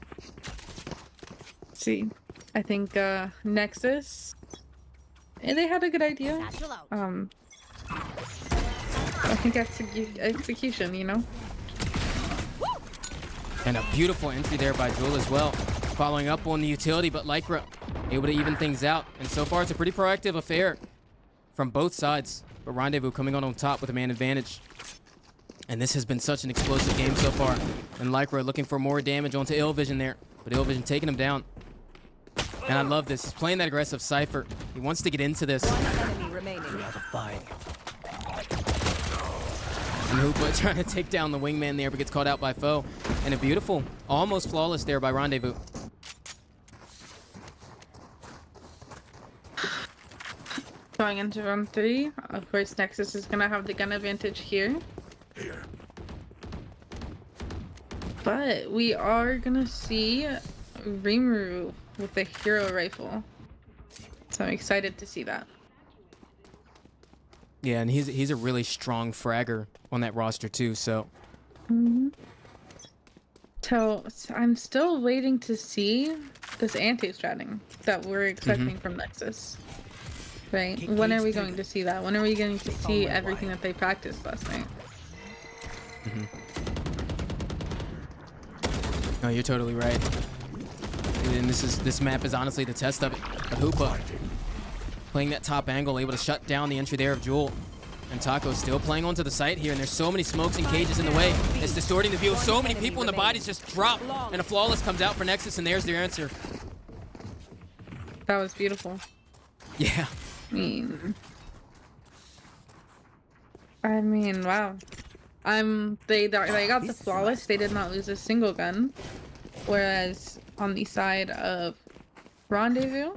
See, I think Nexus, they had a good idea. Satchel out. I think execution, you know. And a beautiful entry there by Jewel as well. Following up on the utility, but Lycra able to even things out. And so far, it's a pretty proactive affair from both sides. But Rendezvous coming on top with a man advantage. And this has been such an explosive game so far. And Lycra looking for more damage onto Illvision there. But Illvision taking him down. And I love this. He's playing that aggressive Cypher. He wants to get into this. One enemy remaining. Out of fire. And Hoopa trying to take down the wingman there, but gets caught out by Foe. And a beautiful, almost flawless there by Rendezvous. Going into round 3, of course, Nexus is gonna have the gun advantage here. Here. But we are gonna see Rimuru with the hero rifle. So I'm excited to see that. Yeah, and he's a really strong fragger on that roster too, so. So I'm still waiting to see this anti-stratting that we're expecting from Nexus. Right? When are we going to see that? When are we going to see everything that they practiced last night? No, you're totally right. And this map is honestly the test of it. But Hoopa playing that top angle, able to shut down the entry there of Jewel. And Taco still playing onto the site here, and there's so many smokes and cages in the way. It's distorting the view. So many people in the bodies just drop, and a flawless comes out for Nexus, and there's their answer. That was beautiful. Yeah. I mean, wow. They got the flawless. They did not lose a single gun, whereas on the side of Rendezvous,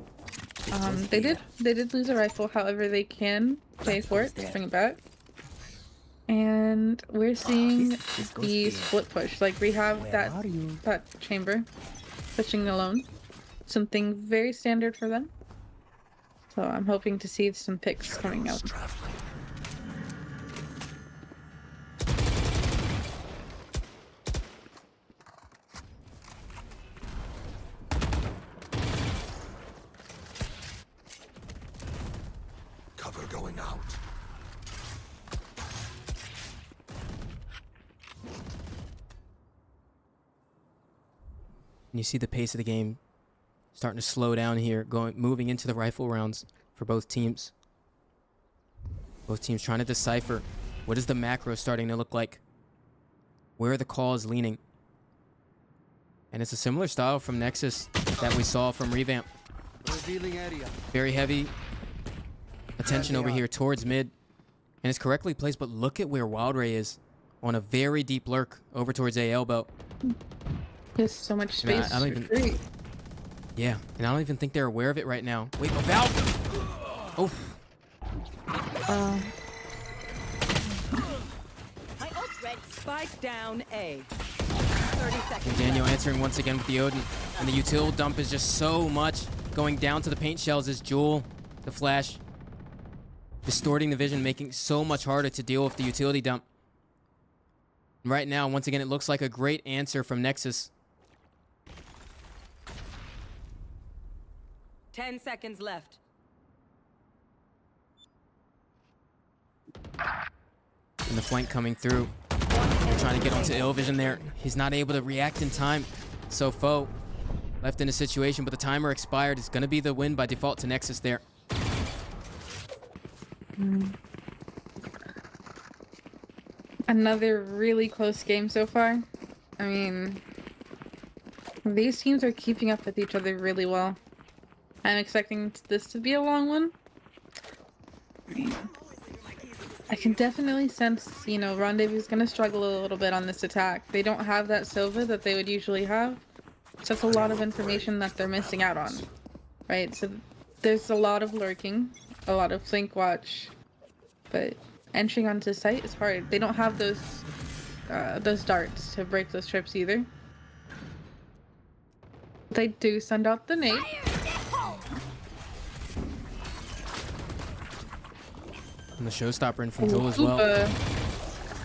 they did lose a rifle. However, they can pay for it to bring it back. And we're seeing the split push. Like, we have that chamber pushing alone. Something very standard for them. So I'm hoping to see some picks coming out. Cover going out. And you see the pace of the game starting to slow down here, moving into the rifle rounds for both teams. Both teams trying to decipher what is the macro starting to look like. Where are the calls leaning? And it's a similar style from Nexus that we saw from Revamp. Revealing area. Very heavy attention over here towards mid. And it's correctly placed, but look at where Wild Ray is on a very deep lurk over towards A elbow. There's so much space. I don't even... Yeah, and I don't even think they're aware of it right now. Wait, no, Val! Oh. My ult's ready. Spike down A. 30 seconds. And Daniel answering once again with the Odin. And the util dump is just so much. Going down to the paint shells is Jewel, the flash. Distorting the vision, making so much harder to deal with the utility dump. Right now, once again, it looks like a great answer from Nexus. 10 seconds left. And the flank coming through. They're trying to get onto Illvision there. He's not able to react in time. So Foe left in a situation, but the timer expired. It's going to be the win by default to Nexus there. Another really close game so far. I mean, these teams are keeping up with each other really well. I'm expecting this to be a long one. I can definitely sense, you know, Rendezvous is going to struggle a little bit on this attack. They don't have that Silva that they would usually have. So that's a lot of information that they're missing out on, right? So there's a lot of lurking, a lot of flank watch, but entering onto site is hard. They don't have those darts to break those trips either. They do send out the nade. And the showstopper in from Joel as well.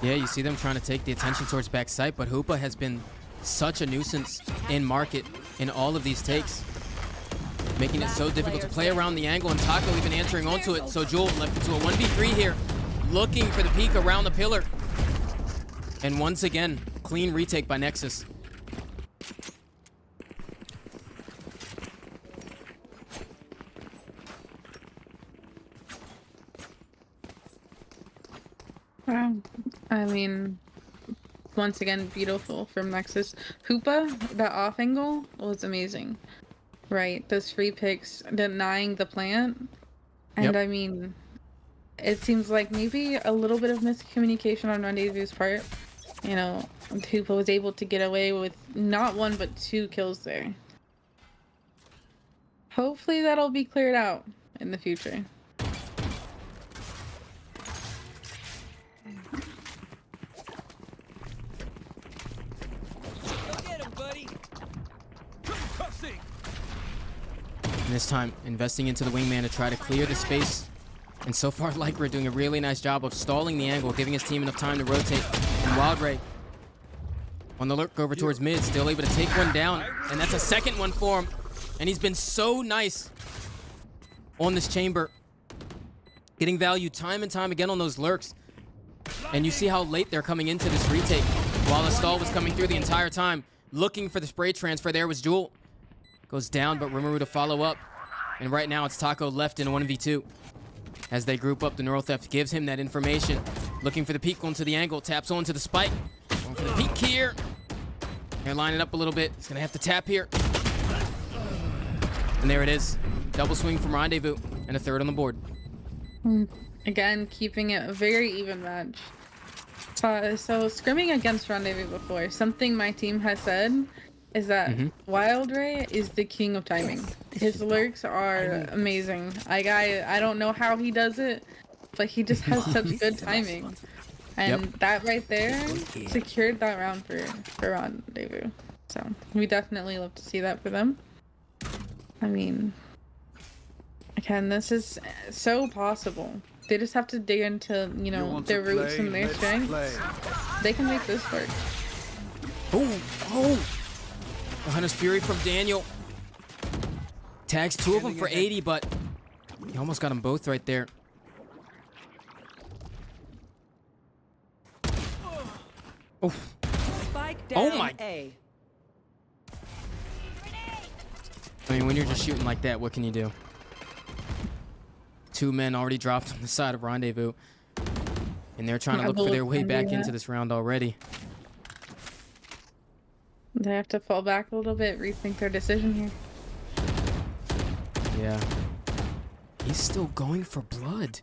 Yeah, you see them trying to take the attention towards back site, but Hoopa has been such a nuisance in market in all of these takes, making it so difficult to play around the angle, and Taco even answering onto it. So Jewel left into a 1v3 here, looking for the peek around the pillar. And once again, clean retake by Nexus. Wow. I mean, once again, beautiful from Nexus. Hoopa, that off angle was amazing. Right, those free picks denying the plant. And Yep. I mean, it seems like maybe a little bit of miscommunication on Rendezvous' part. You know, Hoopa was able to get away with not one but 2 kills there. Hopefully that'll be cleared out in the future. And this time, investing into the wingman to try to clear the space. And so far, Lycra doing a really nice job of stalling the angle, giving his team enough time to rotate. And Wild Ray on the lurk over towards mid, still able to take one down. And that's a second one for him. And he's been so nice on this chamber, getting value time and time again on those lurks. And you see how late they're coming into this retake, while the stall was coming through the entire time. Looking for the spray transfer there was Jewel. Goes down, but Rimuru to follow up. And right now it's Taco left in a 1v2. As they group up, the Neural Theft gives him that information. Looking for the peek onto the angle, taps onto the spike. Going for the peek here. They're lining up a little bit. He's gonna have to tap here. And there it is. Double swing from Rendezvous, and a third on the board. Again, keeping it a very even match. So scrimming against Rendezvous before, something my team has said is that Wild Ray is the king of timing. His lurks are amazing. I don't know how he does it, but he just has such good timing. And that right there secured that round for Rendezvous. So we definitely love to see that for them. I mean, again, this is so possible. They just have to dig into, you know, their roots and their strengths. They can make this work. Oh! The Hunter's Fury from Daniel. Tags 2 of them for 80, but he almost got them both right there. Oh. Spike down my. A. I mean, when you're just shooting like that, what can you do? 2 men already dropped on the side of Rendezvous. And they're trying to look for their way back into this round already. They have to fall back a little bit, rethink their decision here. Yeah. He's still going for blood.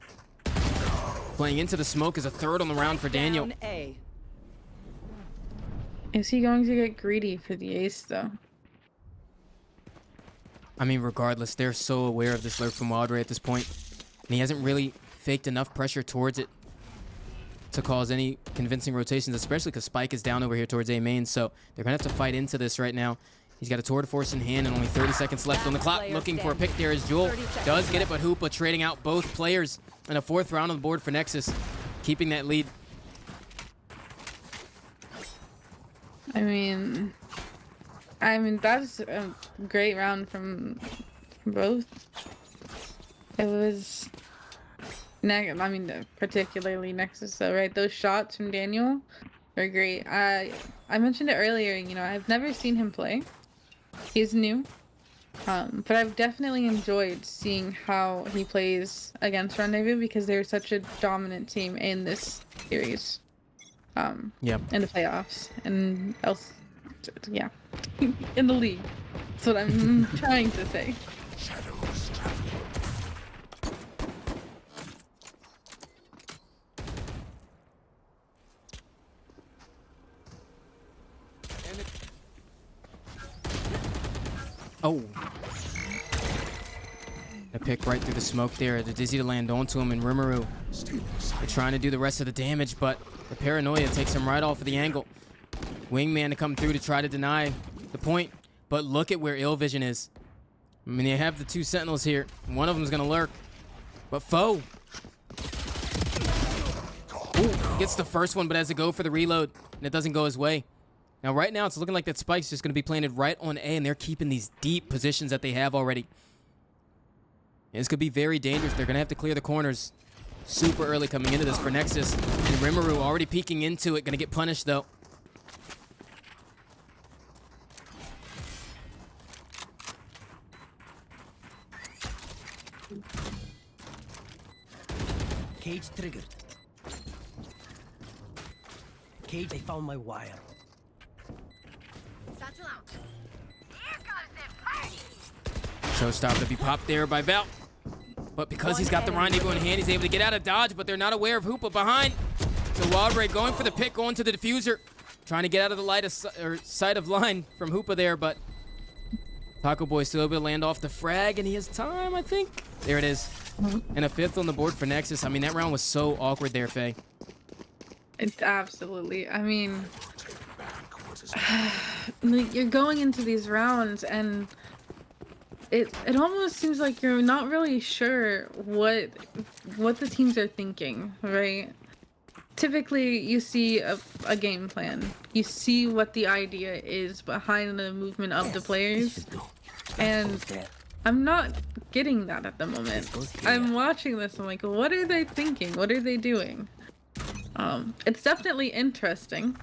Playing into the smoke is a third on the round for Daniel. Down A. Is he going to get greedy for the ace, though? I mean, regardless, they're so aware of this lurk from Wild Ray at this point. And he hasn't really faked enough pressure towards it to cause any convincing rotations, especially because Spike is down over here towards A main, so they're going to have to fight into this right now. He's got a Tour de Force in hand and only 30 seconds left on the clock. Looking for a pick there as Jewel does get it, but Hoopa trading out both players in a 4th round on the board for Nexus, keeping that lead. I mean, that's a great round from both. It was, I mean, particularly Nexus, though, right? Those shots from Daniel were great. I mentioned it earlier, you know, I've never seen him play. He's new. But I've definitely enjoyed seeing how he plays against Rendezvous because they're such a dominant team in this series. In the playoffs and else, yeah, in the league. That's what I'm trying to say. Shadows traveling. Oh. A pick right through the smoke there. The Dizzy to land onto him, and Rimuru. They're trying to do the rest of the damage, but the paranoia takes him right off of the angle. Wingman to come through to try to deny the point, but look at where Ill Vision is. I mean, they have the 2 Sentinels here. One of them's gonna lurk, but Foe. Ooh, gets the first one, but has to go for the reload, and it doesn't go his way. Now, right now, it's looking like that spike's just going to be planted right on A, and they're keeping these deep positions that they have already. And this could be very dangerous. They're going to have to clear the corners super early coming into this for Nexus. And Rimuru already peeking into it. Going to get punished, though. Cage triggered. Cage, they found my wire. Showstopper to be popped there by Val. But because he's got the rendezvous in hand, he's able to get out of dodge, but they're not aware of Hoopa behind. So Wildray going for the pick, going to the diffuser. Trying to get out of the sight of line from Hoopa there, but Taco Boy still able to land off the frag, and he has time, I think. There it is. And a 5th on the board for Nexus. I mean, that round was so awkward there, Faye. It's absolutely. I mean, you're going into these rounds, and it almost seems like you're not really sure what the teams are thinking, right? Typically, you see a game plan. You see what the idea is behind the movement of the players, and I'm not getting that at the moment. I'm watching this, I'm like, what are they thinking? What are they doing? It's definitely interesting.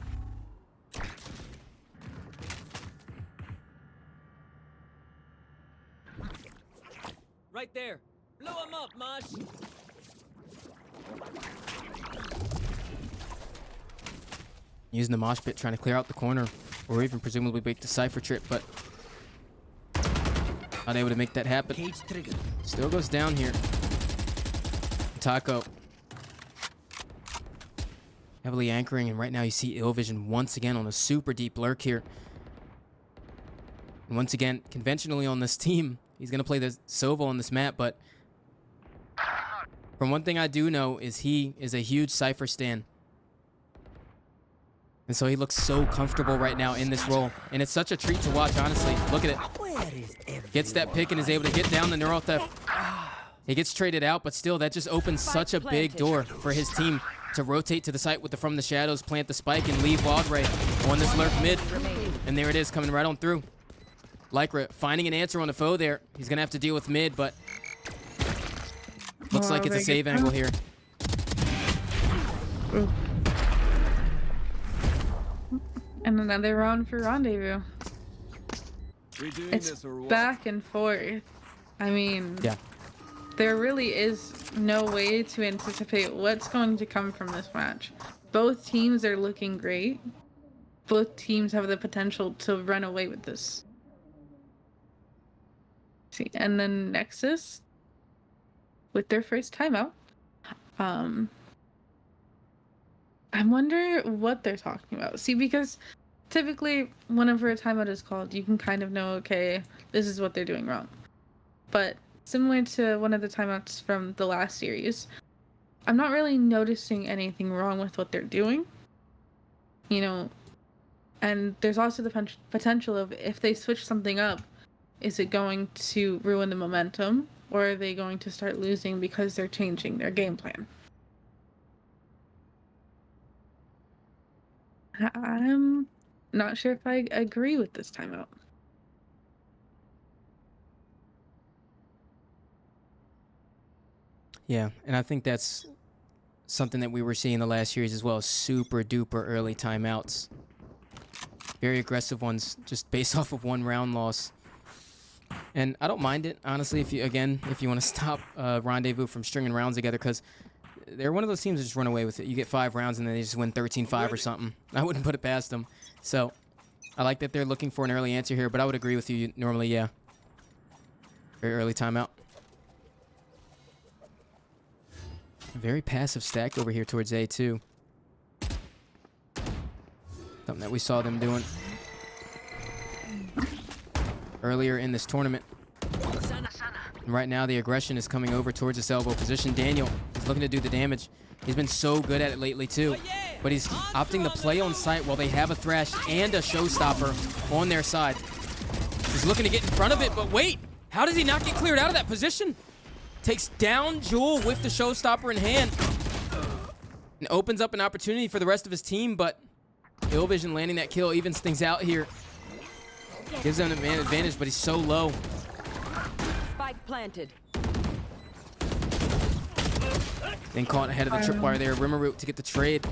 Right there. Blow him up, Mosh. Using the mosh pit, trying to clear out the corner, or even presumably break the Cypher trip, but not able to make that happen. Cage triggered. Still goes down here. Taco heavily anchoring, and right now you see Ill Vision once again on a super deep lurk here. And once again, conventionally on this team, he's going to play the Sova on this map, but from one thing I do know is he is a huge Cypher stan. And so he looks so comfortable right now in this role. And it's such a treat to watch, honestly. Look at it. Gets that pick and is able to get down the Neural Theft. He gets traded out, but still, that just opens such a big door for his team to rotate to the site with the From the Shadows, plant the spike, and leave Wildray on this lurk mid. And there it is, coming right on through. Lycra finding an answer on the foe there. He's going to have to deal with mid, but looks like it's a save angle here. Ooh. And another round for Rendezvous. It's back and forth. I mean, yeah. There really is no way to anticipate what's going to come from this match. Both teams are looking great. Both teams have the potential to run away with this. See, and then Nexus with their first timeout. I wonder what they're talking about. See, because typically whenever a timeout is called, you can kind of know, okay, this is what they're doing wrong. But similar to one of the timeouts from the last series, I'm not really noticing anything wrong with what they're doing. You know, and there's also the potential of if they switch something up, is it going to ruin the momentum, or are they going to start losing because they're changing their game plan? I'm not sure if I agree with this timeout. Yeah, and I think that's something that we were seeing in the last series as well. Super duper early timeouts. Very aggressive ones, just based off of one round loss. And I don't mind it, honestly, if you want to stop Rendezvous from stringing rounds together, because they're one of those teams that just run away with it. You get 5 rounds and then they just win 13-5 or something. I wouldn't put it past them. So I like that they're looking for an early answer here, but I would agree with you normally, yeah. Very early timeout. Very passive stack over here towards A, too. Something that we saw them doing earlier in this tournament. And right now, the aggression is coming over towards this elbow position. Daniel is looking to do the damage. He's been so good at it lately, too. But he's opting to play on site while they have a Thrash and a Showstopper on their side. He's looking to get in front of it, but wait! How does he not get cleared out of that position? Takes down Jewel with the Showstopper in hand. And opens up an opportunity for the rest of his team, but Ill Vision landing that kill evens things out here. Gives them the man advantage, but he's so low. Spike planted. Then caught ahead of the tripwire there. Rimmeroot to get the trade.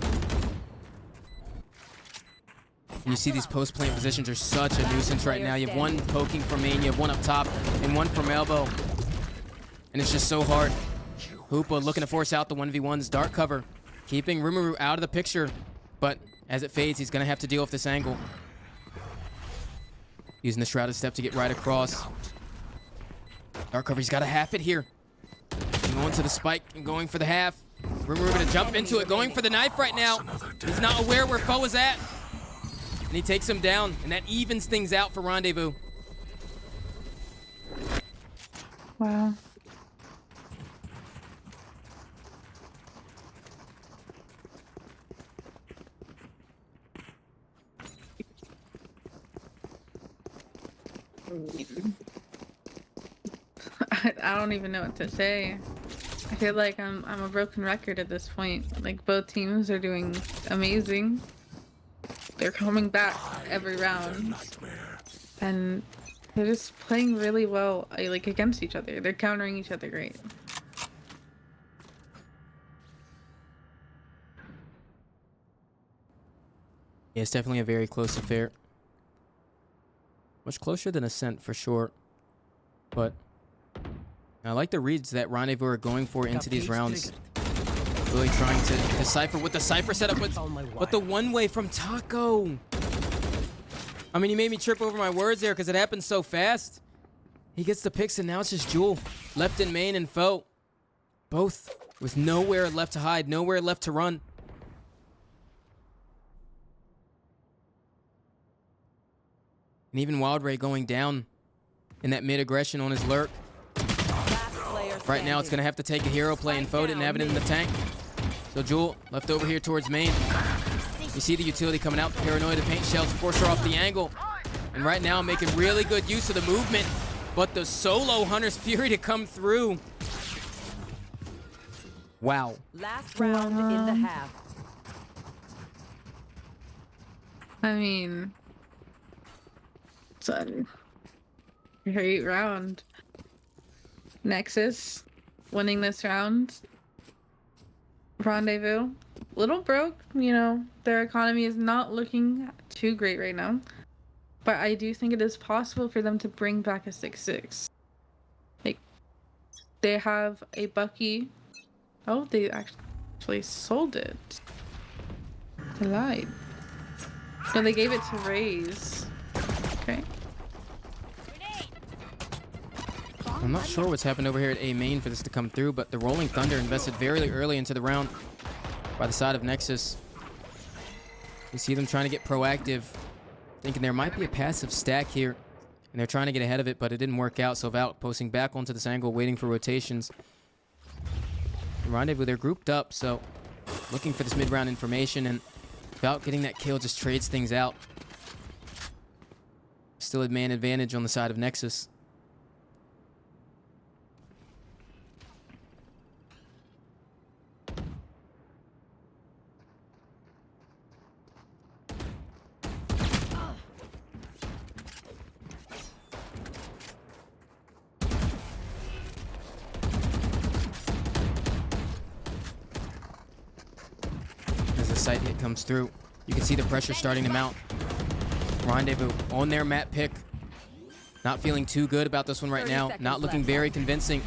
And you see these post-plant positions are such a nuisance right now. You have one poking from main, you have one up top, and one from elbow. And it's just so hard. Hoopa looking to force out the 1v1's dark cover. Keeping Rimmeroot out of the picture. But as it fades, he's going to have to deal with this angle. Using the Shrouded Step to get right across. Dark cover, he's got to half it here. And going to the spike and going for the half. Rimmeroot going to jump into it, going for the knife right now. He's not aware where Foe is at. And he takes him down, and that evens things out for Rendezvous. Wow. I don't even know what to say. I feel like I'm a broken record at this point. Like, both teams are doing amazing. They're coming back every round, and they're just playing really well, like, against each other. They're countering each other great. Yeah, it's definitely a very close affair. Much closer than Ascent for sure. But I like the reads that Rendezvous are going for into these rounds. Really trying to decipher what the Cypher setup was. But the one-way from Taco. I mean, he made me trip over my words there because it happened so fast. He gets the picks, and now it's just Jewel. Left in main and Foe. Both with nowhere left to hide, nowhere left to run. And even Wild Ray going down in that mid-aggression on his lurk. Right now, it's going to have to take a hero play, and Foe didn't have it in the tank. So Jewel left over here towards main. You see the utility coming out. Paranoia to paint shells, force her off the angle. And right now, making really good use of the movement. But the solo Hunter's Fury to come through. Wow. Last round in the half. I mean, it's a great round. Nexus winning this round. Rendezvous, little broke, you know, their economy is not looking too great right now. But I do think it is possible for them to bring back a 6-6. Like, they have a Bucky. Oh, they actually sold it. They lied. No, they gave it to Raze. Okay. I'm not sure what's happened over here at A main for this to come through, but the Rolling Thunder invested very early into the round by the side of Nexus. You see them trying to get proactive, thinking there might be a passive stack here, and they're trying to get ahead of it, but it didn't work out. So Val posting back onto this angle, waiting for rotations. Rendezvous, they're grouped up, so looking for this mid-round information, and Val getting that kill just trades things out. Still a man advantage on the side of Nexus. Sight hit comes through. You can see the pressure starting to mount. Rendezvous on their map pick. Not feeling too good about this one right now. Not looking very convincing.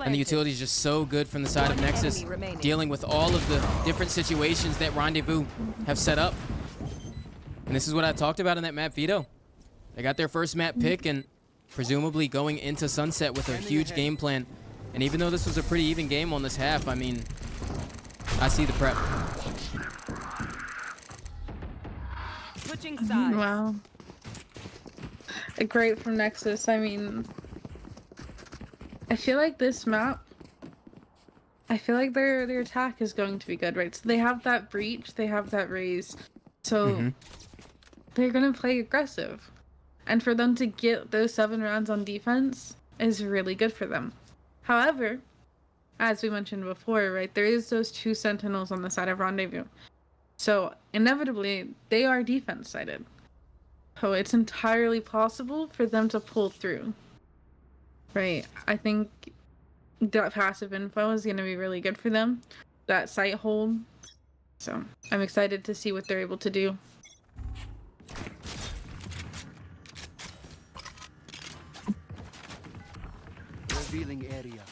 And the utility is just so good from the side of Nexus, dealing with all of the different situations that Rendezvous have set up. And this is what I talked about in that map veto. They got their first map pick and presumably going into Sunset with a huge game plan. And even though this was a pretty even game on this half, I mean, I see the prep. Switching sides. Wow. Great from Nexus. I mean, I feel like this map, I feel like their attack is going to be good, right? So they have that breach, they have that raise. So they're going to play aggressive. And for them to get those 7 rounds on defense is really good for them. However, as we mentioned before, right, there is those 2 sentinels on the side of Rendezvous. So inevitably, they are defense sided. So it's entirely possible for them to pull through. Right. I think that passive info is going to be really good for them. That site hold. So I'm excited to see what they're able to do. Revealing area.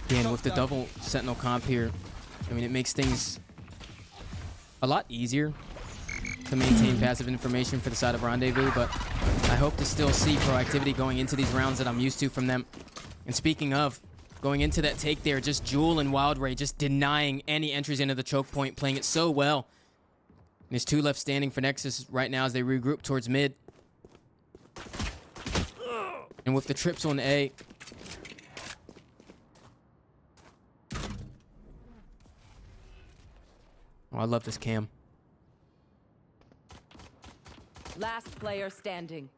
Again, with the double Sentinel comp here, I mean, it makes things a lot easier to maintain passive information for the side of Rendezvous, but I hope to still see proactivity going into these rounds that I'm used to from them. And speaking of, going into that take there, just Jewel and Wild Ray just denying any entries into the choke point, playing it so well. There's 2 left standing for Nexus right now as they regroup towards mid. And with the trips on A, oh, I love this cam. Last player standing.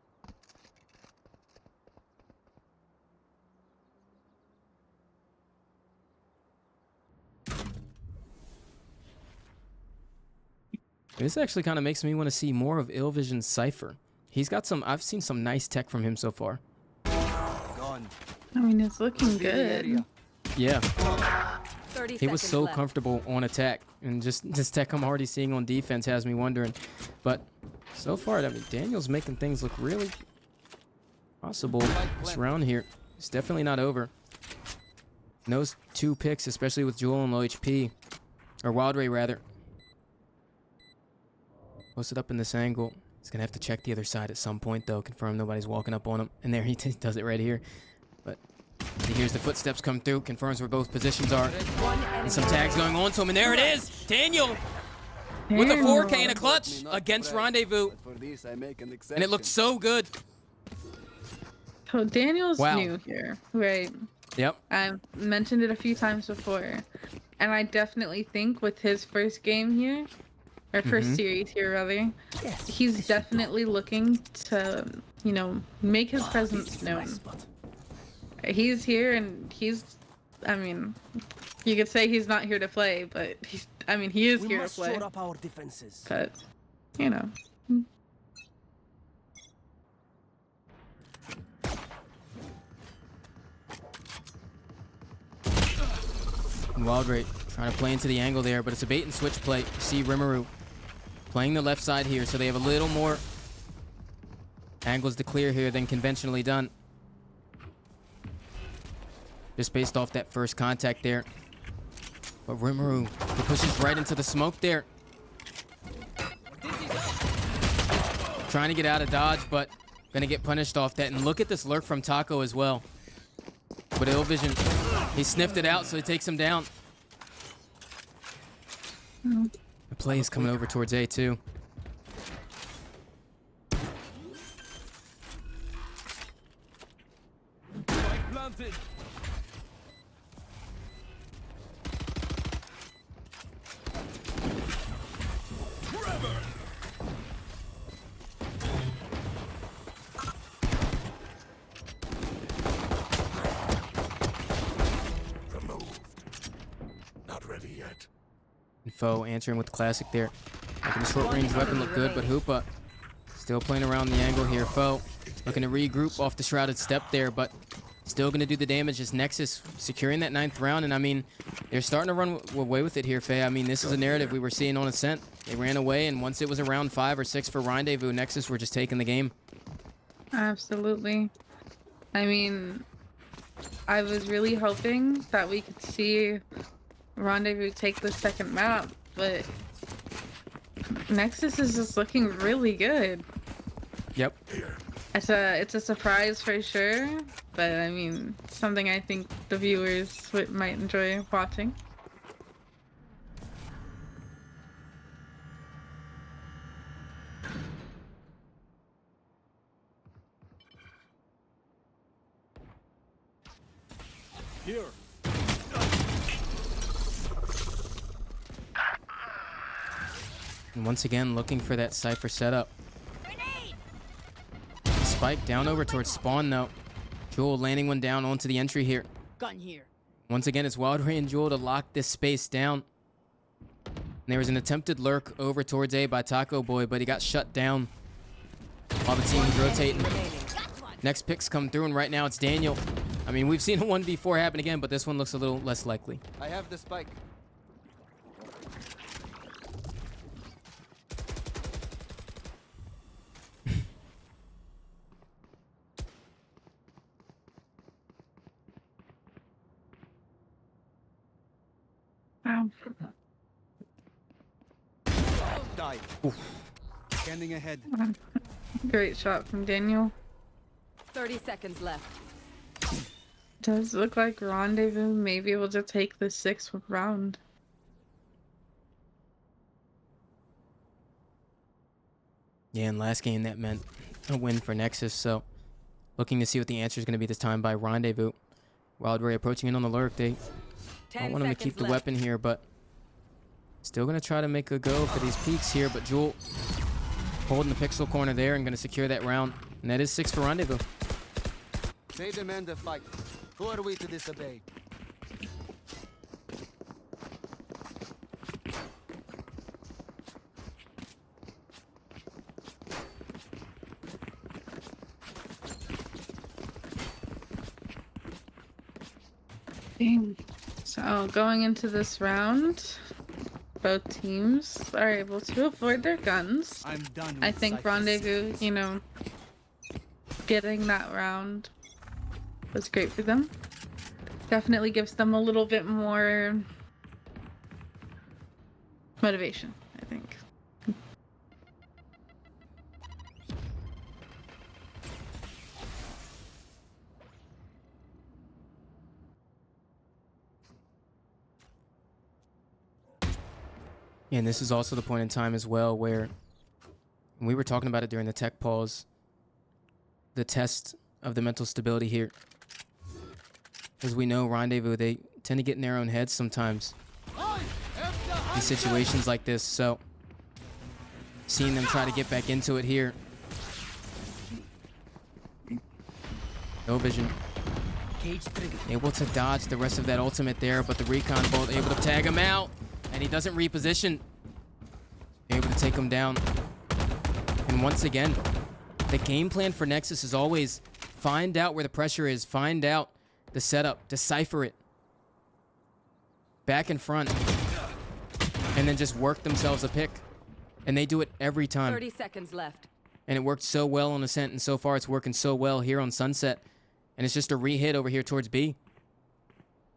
This actually kind of makes me want to see more of Illvision's Cypher. He's got some, I've seen some nice tech from him so far. Gone. I mean, it's looking good. Yeah, 30 he was seconds so left. comfortable on attack, and just this tech I'm already seeing on defense has me wondering. But so far, I mean, Daniel's making things look really possible this round here. It's definitely not over. And those 2 picks, especially with Jewel and low HP, or Wild Ray rather. Posted up in this angle. He's gonna have to check the other side at some point though, confirm nobody's walking up on him. And there he does it right here. But he hears the footsteps come through, confirms where both positions are. And some tags going on to him, and there it is! Daniel! With a 4K and a clutch against Rendezvous. And it looked so good. So Daniel's Wow. new here, right? Yep. I've mentioned it a few times before. And I definitely think with his first game here, or first series here rather, he's definitely looking to, you know, make his presence known. He's here and he's, I mean, you could say he's not here to play, but he's, I mean, he is We here to must play. shore up our defenses. But, you know. And Wild Ray trying to play into the angle there, but it's a bait and switch play. See Rimuru playing the left side here, so they have a little more angles to clear here than conventionally done. Just based off that first contact there. But Rimuru, he pushes right into the smoke there. Trying to get out of dodge, but gonna get punished off that. And look at this lurk from Taco as well. But Illvision, he sniffed it out, so he takes him down. The play is coming over towards A too. Removed. Not ready yet. And Foe answering with the classic there. Making the short range weapon look good, but Hoopa still playing around the angle here. Foe looking to regroup off the shrouded step there, but still going to do the damage as Nexus securing that 9th round. And I mean, they're starting to run away with it here, Faye. I mean, this is a narrative we were seeing on Ascent. They ran away, and once it was around 5 or 6 for Rendezvous, Nexus were just taking the game. Absolutely. I mean, I was really hoping that we could see Rendezvous take the second map, but Nexus is just looking really good. Yep. It's a surprise for sure, but I mean, something I think the viewers might enjoy watching. Here. And once again, looking for that Cypher setup. Spike down over towards spawn though. Jewel landing one down onto the entry here. Gun here. Once again, it's Wild Ray and Jewel to lock this space down. there was an attempted lurk over towards A by Taco Boy, but he got shut down while the team was rotating. Next picks come through, and right now it's Daniel. I mean, we've seen a 1v4 happen again, but this one looks a little less likely. I have the spike. Wow. Die. Scanning ahead. Great shot from Daniel. 30 seconds left. Does look like Rendezvous may be able to take the 6th round. Yeah, and last game that meant a win for Nexus, so looking to see what the answer is going to be this time by Rendezvous. Wild Ray approaching in on the lurk. They don't want him to keep the weapon here, but still going to try to make a go for these peaks here, but Jewel holding the pixel corner there and going to secure that round. And that is 6 for Rendezvous. They demand a fight. Who are we to disobey? Dang. So going into this round, both teams are able to afford their guns. I'm done. I think Rendezvous, you know, getting that round was great for them. Definitely gives them a little bit more motivation, I think. And this is also the point in time as well where we were talking about it during the tech pause, the test of the mental stability here. As we know, Rendezvous, they tend to get in their own heads sometimes in situations like this, so seeing them try to get back into it here. No vision. Able to dodge the rest of that ultimate there, but the recon bolt able to tag him out, and he doesn't reposition. Able to take him down. And once again, the game plan for Nexus is always find out where the pressure is, find out the setup, decipher it. Back in front. And then just work themselves a pick. And they do it every time. 30 seconds left. And it worked so well on Ascent, and so far it's working so well here on Sunset. And it's just a re-hit over here towards B.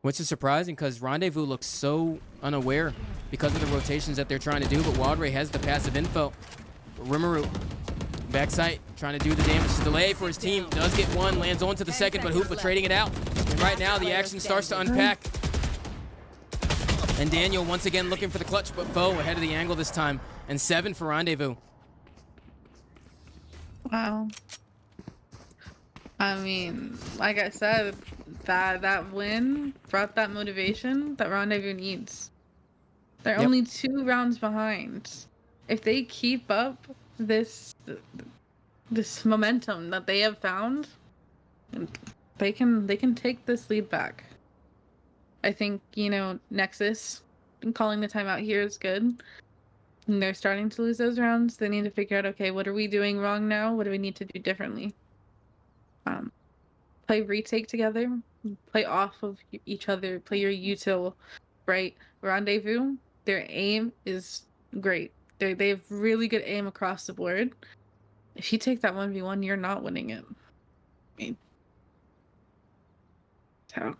Which is surprising because Rendezvous looks so unaware because of the rotations that they're trying to do, but Wild Ray has the passive info. Rimuru, backside, trying to do the damage to delay for his team. Does get one, lands onto the second, but Hoopa trading it out. And right now the action starts to unpack. And Daniel once again looking for the clutch, but Foe ahead of the angle this time. And 7 for Rendezvous. Wow. I mean, like I said, that win brought that motivation that Rendezvous needs. They're only 2 rounds behind. If they keep up this momentum that they have found, they can take this lead back. I think, you know, Nexus calling the timeout here is good. And they're starting to lose those rounds. They need to figure out, okay, what are we doing wrong now? What do we need to do differently? Play retake together, play off of each other, play your util, right? Rendezvous, their aim is great. They have really good aim across the board. If you take that 1v1, you're not winning it. I mean, so.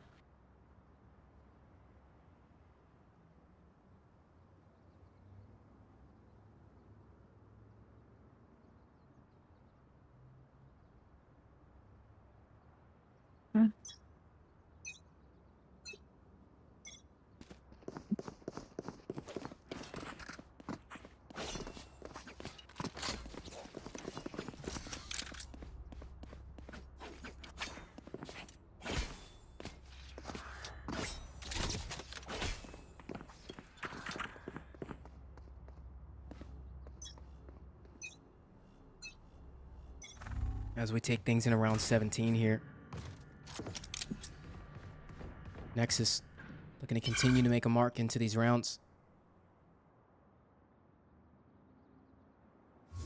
As we take things in around 17 here. Nexus looking to continue to make a mark into these rounds.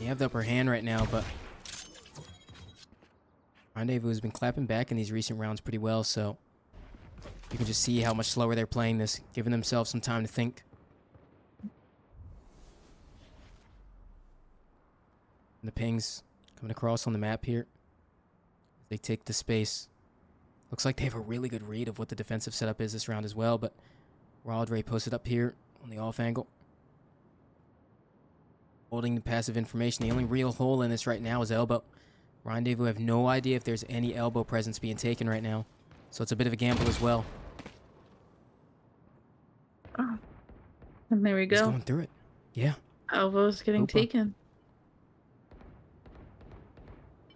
They have the upper hand right now, but Rendezvous has been clapping back in these recent rounds pretty well, so you can just see how much slower they're playing this, giving themselves some time to think. And the pings coming across on the map here. They take the space. Looks like they have a really good read of what the defensive setup is this round as well, but Wild Ray posted up here on the off angle. Holding the passive information. The only real hole in this right now is elbow. Rendezvous have no idea if there's any elbow presence being taken right now, so it's a bit of a gamble as well. Oh. And there we He's go. going through it. Yeah. Elbow's getting Opa. taken.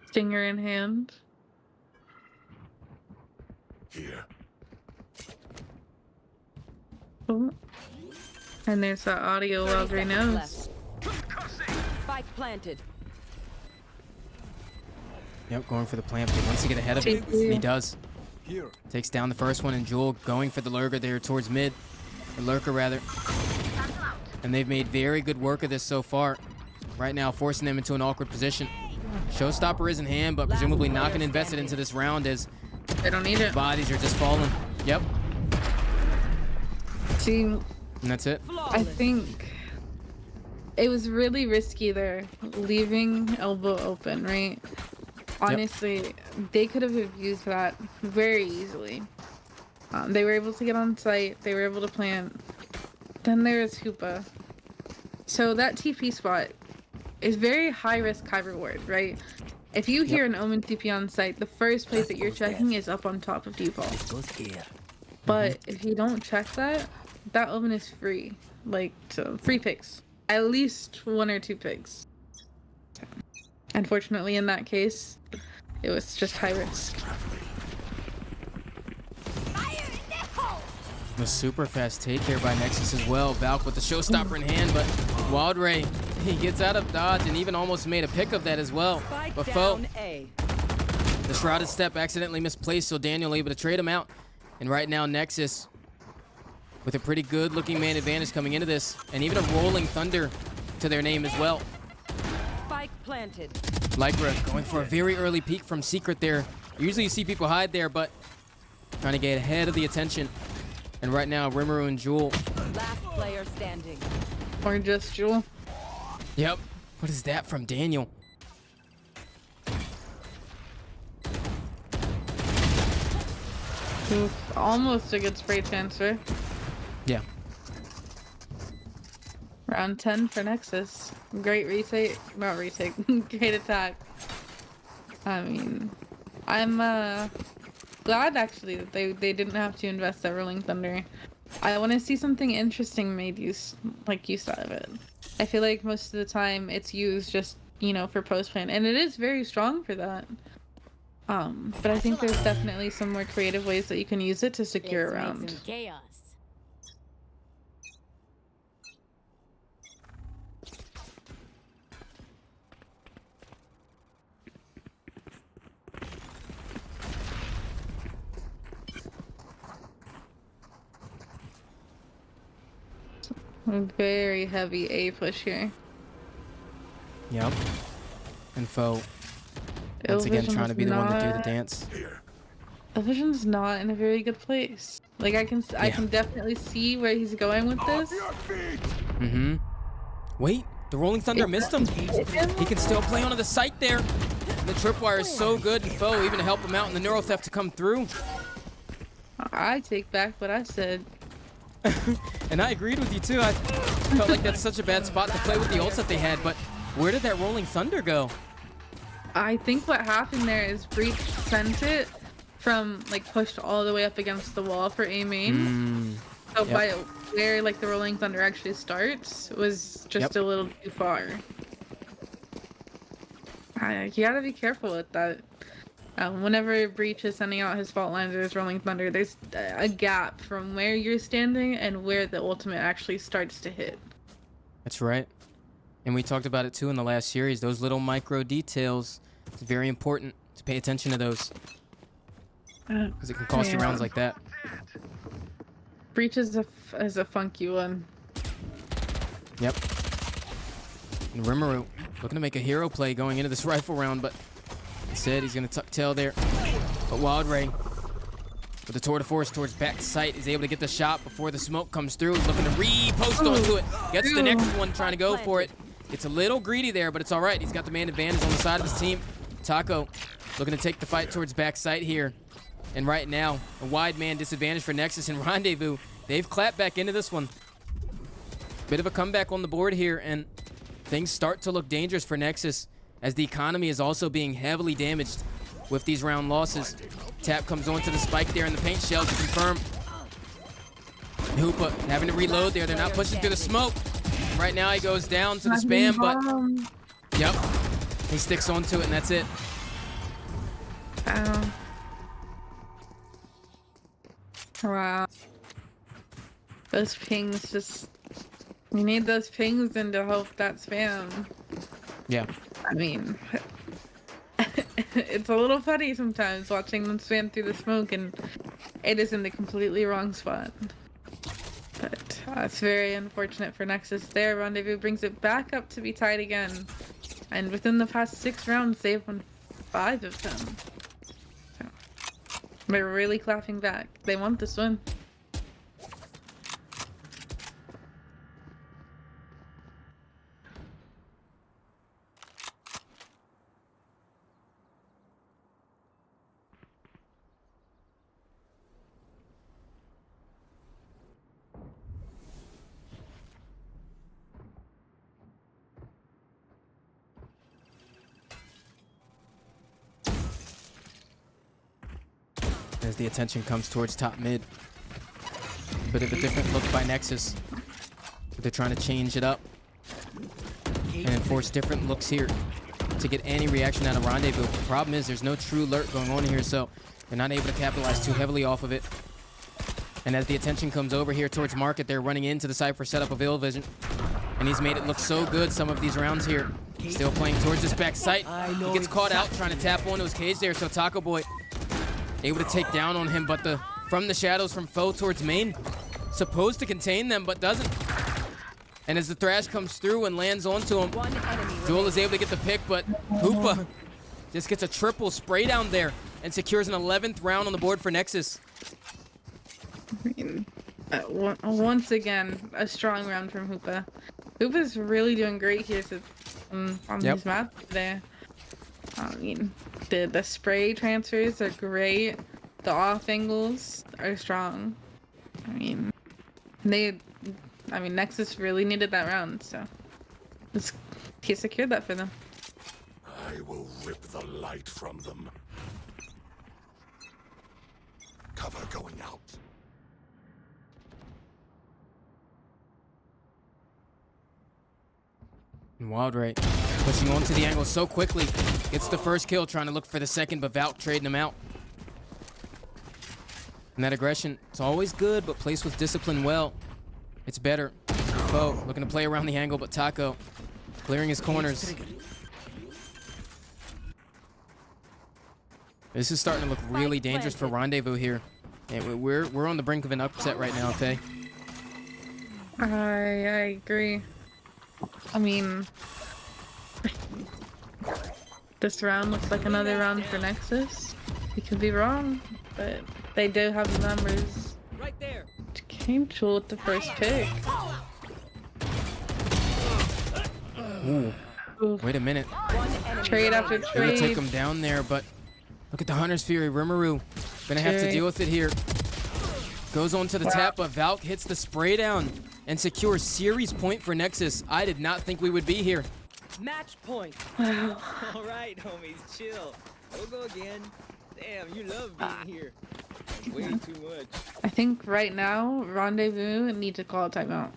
Stinger in hand. Here. Oh. And there's that audio 30 Wild Ray seconds knows. Spike planted. Yep, going for the plant, but he wants to get ahead of it, and he does. Here. Takes down the first one, and Jewel going for the lurker there towards mid. Or lurker, rather. And they've made very good work of this so far. Right now, forcing them into an awkward position. Showstopper is in hand, but presumably not going to invest it into this round as They don't need it. bodies are just falling. Yep, See, and that's it. I think it was really risky there, leaving elbow open, right? Honestly, they could have used that very easily. They were able to get on site. They were able to plant. Then there's Hoopa. So that TP spot is very high risk, high reward, right? If you hear an Omen TP on site, the first place that you're checking is up on top of default. Goes here. But if you don't check that, that Omen is free. Like, so free picks. At least 1 or 2 picks. Unfortunately, in that case, it was just high risk. The super fast take there by Nexus as well. Valk with the showstopper in hand, but Wild Ray, he gets out of dodge and even almost made a pick of that as well. Spike But Foe, down A. the shrouded step accidentally misplaced, so Daniel able to trade him out. And right now, Nexus with a pretty good looking man advantage coming into this, and even a rolling thunder to their name as well. Spike planted. Lycra going for a very early peek from Secret there. Usually you see people hide there, but trying to get ahead of the attention. And right now, Rimuru and Jewel. Last player standing. Or just Jewel. Yep. What is that from Daniel? Oof, almost a good spray transfer. Yeah. Round 10 for Nexus. Great retake. Not retake. Great attack. I mean, I'm glad actually that they didn't have to invest that Rolling Thunder. I want to see something interesting made use out of it. I feel like most of the time it's used just, you know, for post plan, and it is very strong for that. But I think there's definitely some more creative ways that you can use it to secure a round. Chaos. Very heavy A push here. Yep. And Foe, once again, trying to be the one to do the dance. Here. Vision's not in a very good place. Like I can definitely see where he's going with this. Your feet. Mm-hmm. Wait, the Rolling Thunder missed him. He can still play onto the site there. And the tripwire is so good, and Foe even to help him out, and the Neuro Theft to come through. I take back what I said. And I agreed with you too. I felt like that's such a bad spot to play with the ults that they had, but where did that Rolling Thunder go? I think what happened there is Breach sent it from like pushed all the way up against the wall for A main. So Yep. by where like the Rolling Thunder actually starts was just a little too far. You gotta be careful with that. Whenever Breach is sending out his fault lines or his Rolling Thunder, there's a gap from where you're standing and where the ultimate actually starts to hit. That's right. And we talked about it too in the last series. Those little micro details, it's very important to pay attention to those. Because it can cost you rounds like that. Breach is a funky one. Yep. And Rimuru Looking to make a hero play going into this rifle round, but instead he's going to tuck tail there. But Wild Ray, with the tour de force towards back sight, is able to get the shot before the smoke comes through. He's looking to repost onto it. Gets the next one, trying to go for it. It's a little greedy there, but it's all right. He's got the man advantage on the side of his team. Taco looking to take the fight towards back sight here. And right now, a wide man disadvantage for Nexus and Rendezvous. They've clapped back into this one. Bit of a comeback on the board here, and things start to look dangerous for Nexus as the economy is also being heavily damaged with these round losses. Tap comes onto the spike there, and the paint shell to confirm. Hoopa having to reload there. They're not pushing through the smoke. Right now he goes down to the spam, but yep, he sticks onto it, and that's it. Wow. Those pings just... You need those pings and to hope that's spam. Yeah. I mean... It's a little funny sometimes watching them spam through the smoke and it is in the completely wrong spot. But it's very unfortunate for Nexus there. Rendezvous brings it back up to be tied again. And within the past 6 rounds, they've won 5 of them. So, they're really clapping back. They want this one. As the attention comes towards top mid. Bit of a different look by Nexus. They're trying to change it up and enforce different looks here to get any reaction out of Rendezvous. The problem is there's no true lurk going on here, so they're not able to capitalize too heavily off of it. And as the attention comes over here towards Market, they're running into the Cypher setup of Ill Vision. And he's made it look so good some of these rounds here. Still playing towards this back sight. He gets caught out trying to tap onto his cage there, so Taco Boy able to take down on him, but from the shadows from Foe towards main, supposed to contain them, but doesn't. And as the thrash comes through and lands onto him, Joel is able to get the pick, but Hoopa just gets a triple spray down there and secures an 11th round on the board for Nexus. I mean, once again, a strong round from Hoopa. Hoopa's really doing great here on these maps today. I mean, the spray transfers are great. The off angles are strong. I mean, Nexus really needed that round, so he secured that for them. I will rip the light from them. Cover going out. And Wild Ray pushing onto the angle so quickly. Gets the first kill, trying to look for the second, but Valk trading him out. And that aggression, it's always good, but placed with discipline well, it's better. Foe looking to play around the angle, but Taco clearing his corners. This is starting to look really dangerous for Rendezvous here. And we're on the brink of an upset right now, Faye. I agree. I mean, this round looks like another round for Nexus. We could be wrong, but they do have the numbers. Right there. Came Jewel with the first pick. Ooh. Wait a minute. Trade after They're gonna take trade. him down there, but look at the Hunter's Fury. Rimuru gonna have to deal with it here. Goes on to the tap, but Valk hits the spray down and secures series point for Nexus. I did not think we would be here. Match point. All right, homies, chill. We'll go again. Damn, you love being here. Way too much. I think right now, Rendezvous need to call a timeout.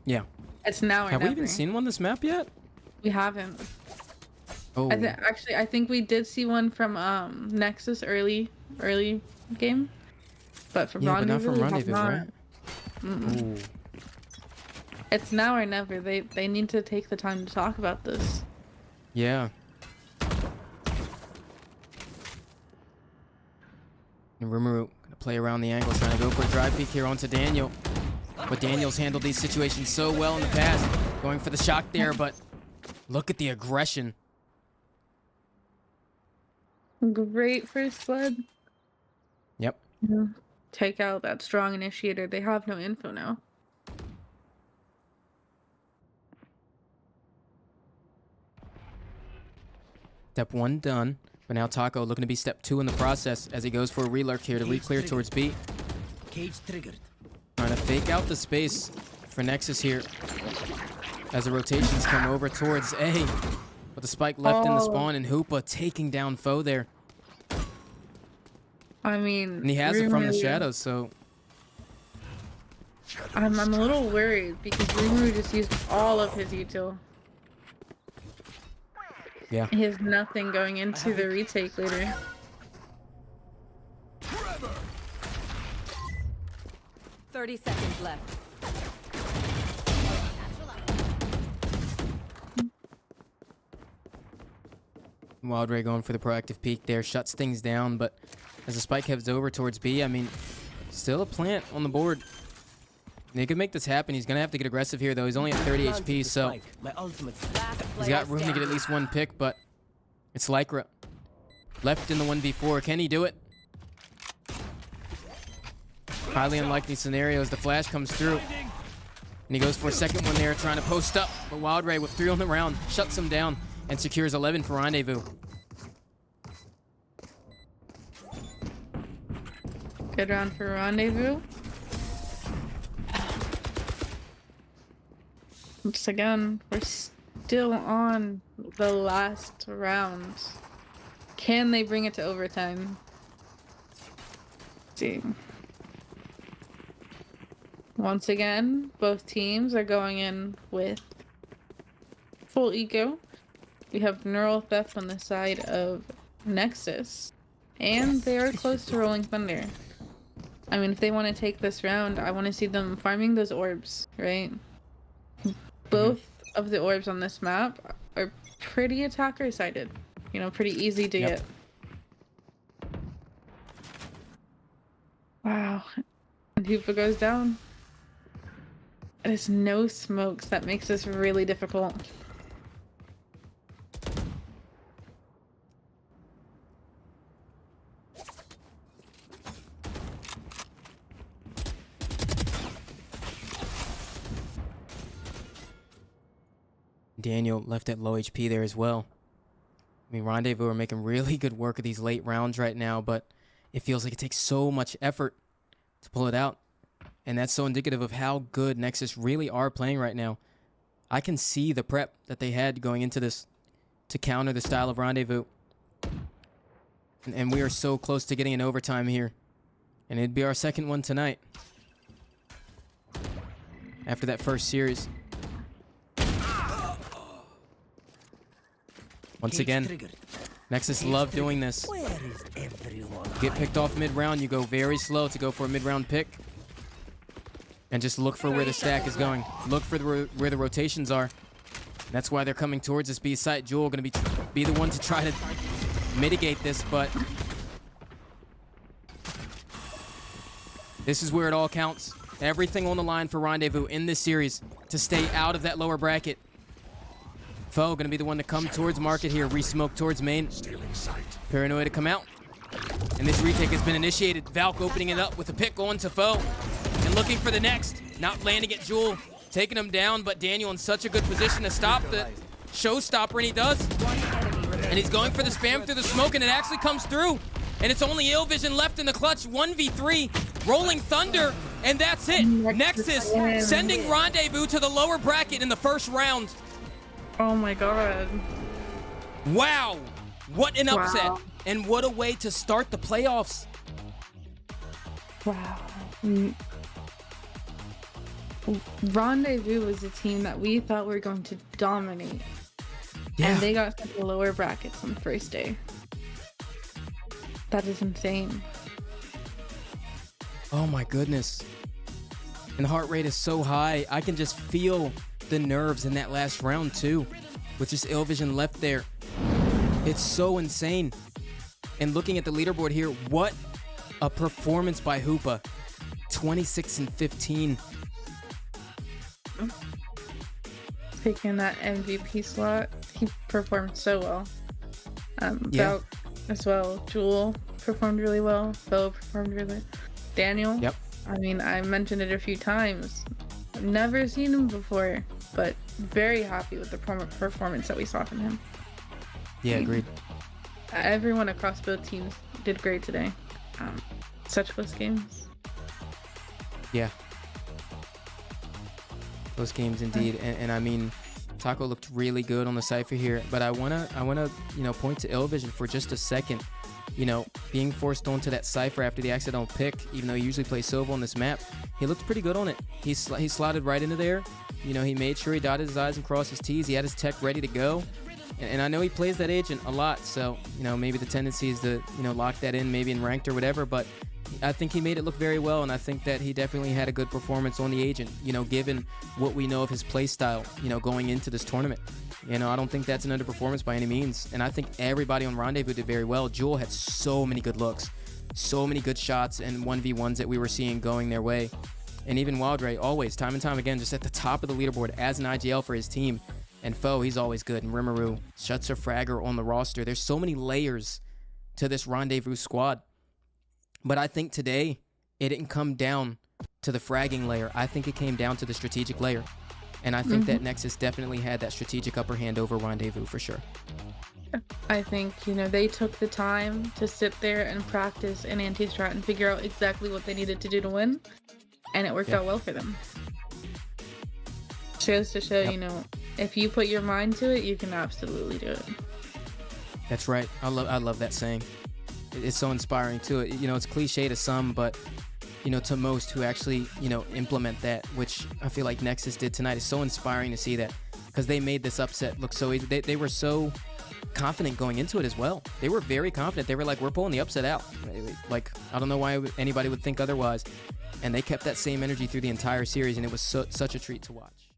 Yeah. It's now or Have never. we even seen one this map yet? We haven't. Oh. Actually, I think we did see one from Nexus early game, but from yeah, but not Rendezvous, from Rendezvous, right? Mm-mm. Ooh. It's now or never. They need to take the time to talk about this. Yeah. And Rimuru gonna play around the angle, trying to go for a drive peek here onto Daniel. But Daniel's handled these situations so well in the past, going for the shock there, but Look at the aggression. Great first blood. Yep. Yeah. Take out that strong initiator. They have no info now. Step 1 done. But now Taco looking to be step 2 in the process as he goes for a relurk here to re-clear towards B. Cage triggered. Trying to fake out the space for Nexus here as the rotations come over towards A. But the spike left in the spawn, and Hoopa taking down Foe there. I mean, And he has it from the shadows, so... I'm a little worried because Rimuru just used all of his util. Yeah. He has nothing going into the retake later. Trevor! 30 seconds left. Wild Ray going for the proactive peek there, shuts things down, but as the spike heads over towards B, I mean, still a plant on the board. And he could make this happen. He's going to have to get aggressive here, though. He's only at 30 HP, so My ultimate. he's got room to get at least one pick, but it's Lycra. Left in the 1v4. Can he do it? Highly unlikely scenario as the flash comes through. And he goes for a second one there, trying to post up. But Wild Ray with 3 on the round shuts him down and secures 11 for Rendezvous. Good round for Rendezvous. Once again, we're still on the last round. Can they bring it to overtime? Let's see. Once again, both teams are going in with full eco. We have Neural Theft on the side of Nexus, and they are close to Rolling Thunder. I mean, if they want to take this round, I want to see them farming those orbs, right? Both of the orbs on this map are pretty attacker-sided. You know, pretty easy to get. Wow. And Hoopa goes down. There's no smokes. That makes this really difficult. Daniel left at low HP there as well. I mean, Rendezvous are making really good work of these late rounds right now, but it feels like it takes so much effort to pull it out. And that's so indicative of how good Nexus really are playing right now. I can see the prep that they had going into this to counter the style of Rendezvous. And we are so close to getting an overtime here. And it'd be our second one tonight. After that first series. Once again, Nexus love doing this. Get picked off mid-round, you go very slow to go for a mid-round pick. And just look for where the stack is going. Look for where the rotations are. That's why they're coming towards this B site. Jewel going to be the one to try to mitigate this, but this is where it all counts. Everything on the line for Rendezvous in this series to stay out of that lower bracket. Foe gonna be the one to come towards market here, re-smoke towards main. Paranoia to come out. And this retake has been initiated. Valk opening it up with a pick going to Foe. And looking for the next. Not landing at Jewel. Taking him down, but Daniel in such a good position to stop the showstopper, and he does. And he's going for the spam through the smoke, and it actually comes through. And it's only Ill Vision left in the clutch. 1v3, Rolling Thunder, and that's it. Nexus sending Rendezvous to the lower bracket in the first round. Oh my god. Wow. What an upset. Wow. And what a way to start the playoffs. Wow. Rendezvous was a team that we thought were going to dominate. Yeah. And they got to the lower brackets on the first day. That is insane. Oh my goodness. And the heart rate is so high. I can just feel the nerves in that last round too. With just Ill Vision left there. It's so insane. And looking at the leaderboard here, what a performance by Hoopa. 26 and 15. Taking that MVP slot. he performed so well. Yeah. Valk as well. Jewel performed really well. Bo performed really. Daniel. Yep. I mean, I mentioned it a few times. I've never seen him before, but very happy with the performance that we saw from him. Yeah, agreed. Everyone across both teams did great today. Such close games. Yeah. Those games indeed. And I mean, Taco looked really good on the Cypher here, but I wanna point to Illvision for just a second. Being forced onto that Cypher after the accidental pick, even though he usually plays Silva on this map, he looked pretty good on it. He slotted right into there. He made sure he dotted his I's and crossed his T's. He had his tech ready to go. And I know he plays that agent a lot, so, maybe the tendency is to, lock that in maybe in ranked or whatever, but I think he made it look very well, and I think that he definitely had a good performance on the agent, given what we know of his play style, going into this tournament. I don't think that's an underperformance by any means, and I think everybody on Rendezvous did very well. Jewel had so many good looks, so many good shots and 1v1s that we were seeing going their way. And even Wild Ray, always, time and time again, just at the top of the leaderboard as an IGL for his team. And Foe, he's always good. And Rimuru, Schutzer, Fragger on the roster. There's so many layers to this Rendezvous squad. But I think today, it didn't come down to the fragging layer. I think it came down to the strategic layer. And I think that Nexus definitely had that strategic upper hand over Rendezvous for sure. I think, they took the time to sit there and practice an anti-strat and figure out exactly what they needed to do to win. And it worked out well for them. Shows to show, if you put your mind to it, you can absolutely do it. That's right. I love that saying. It's so inspiring too. It's cliche to some, but to most who actually implement that, which I feel like Nexus did tonight, is so inspiring to see that, because they made this upset look so easy. They were so confident going into it as well. They were very confident. They were like, we're pulling the upset out. Like, I don't know why anybody would think otherwise. And they kept that same energy through the entire series, and it was such a treat to watch.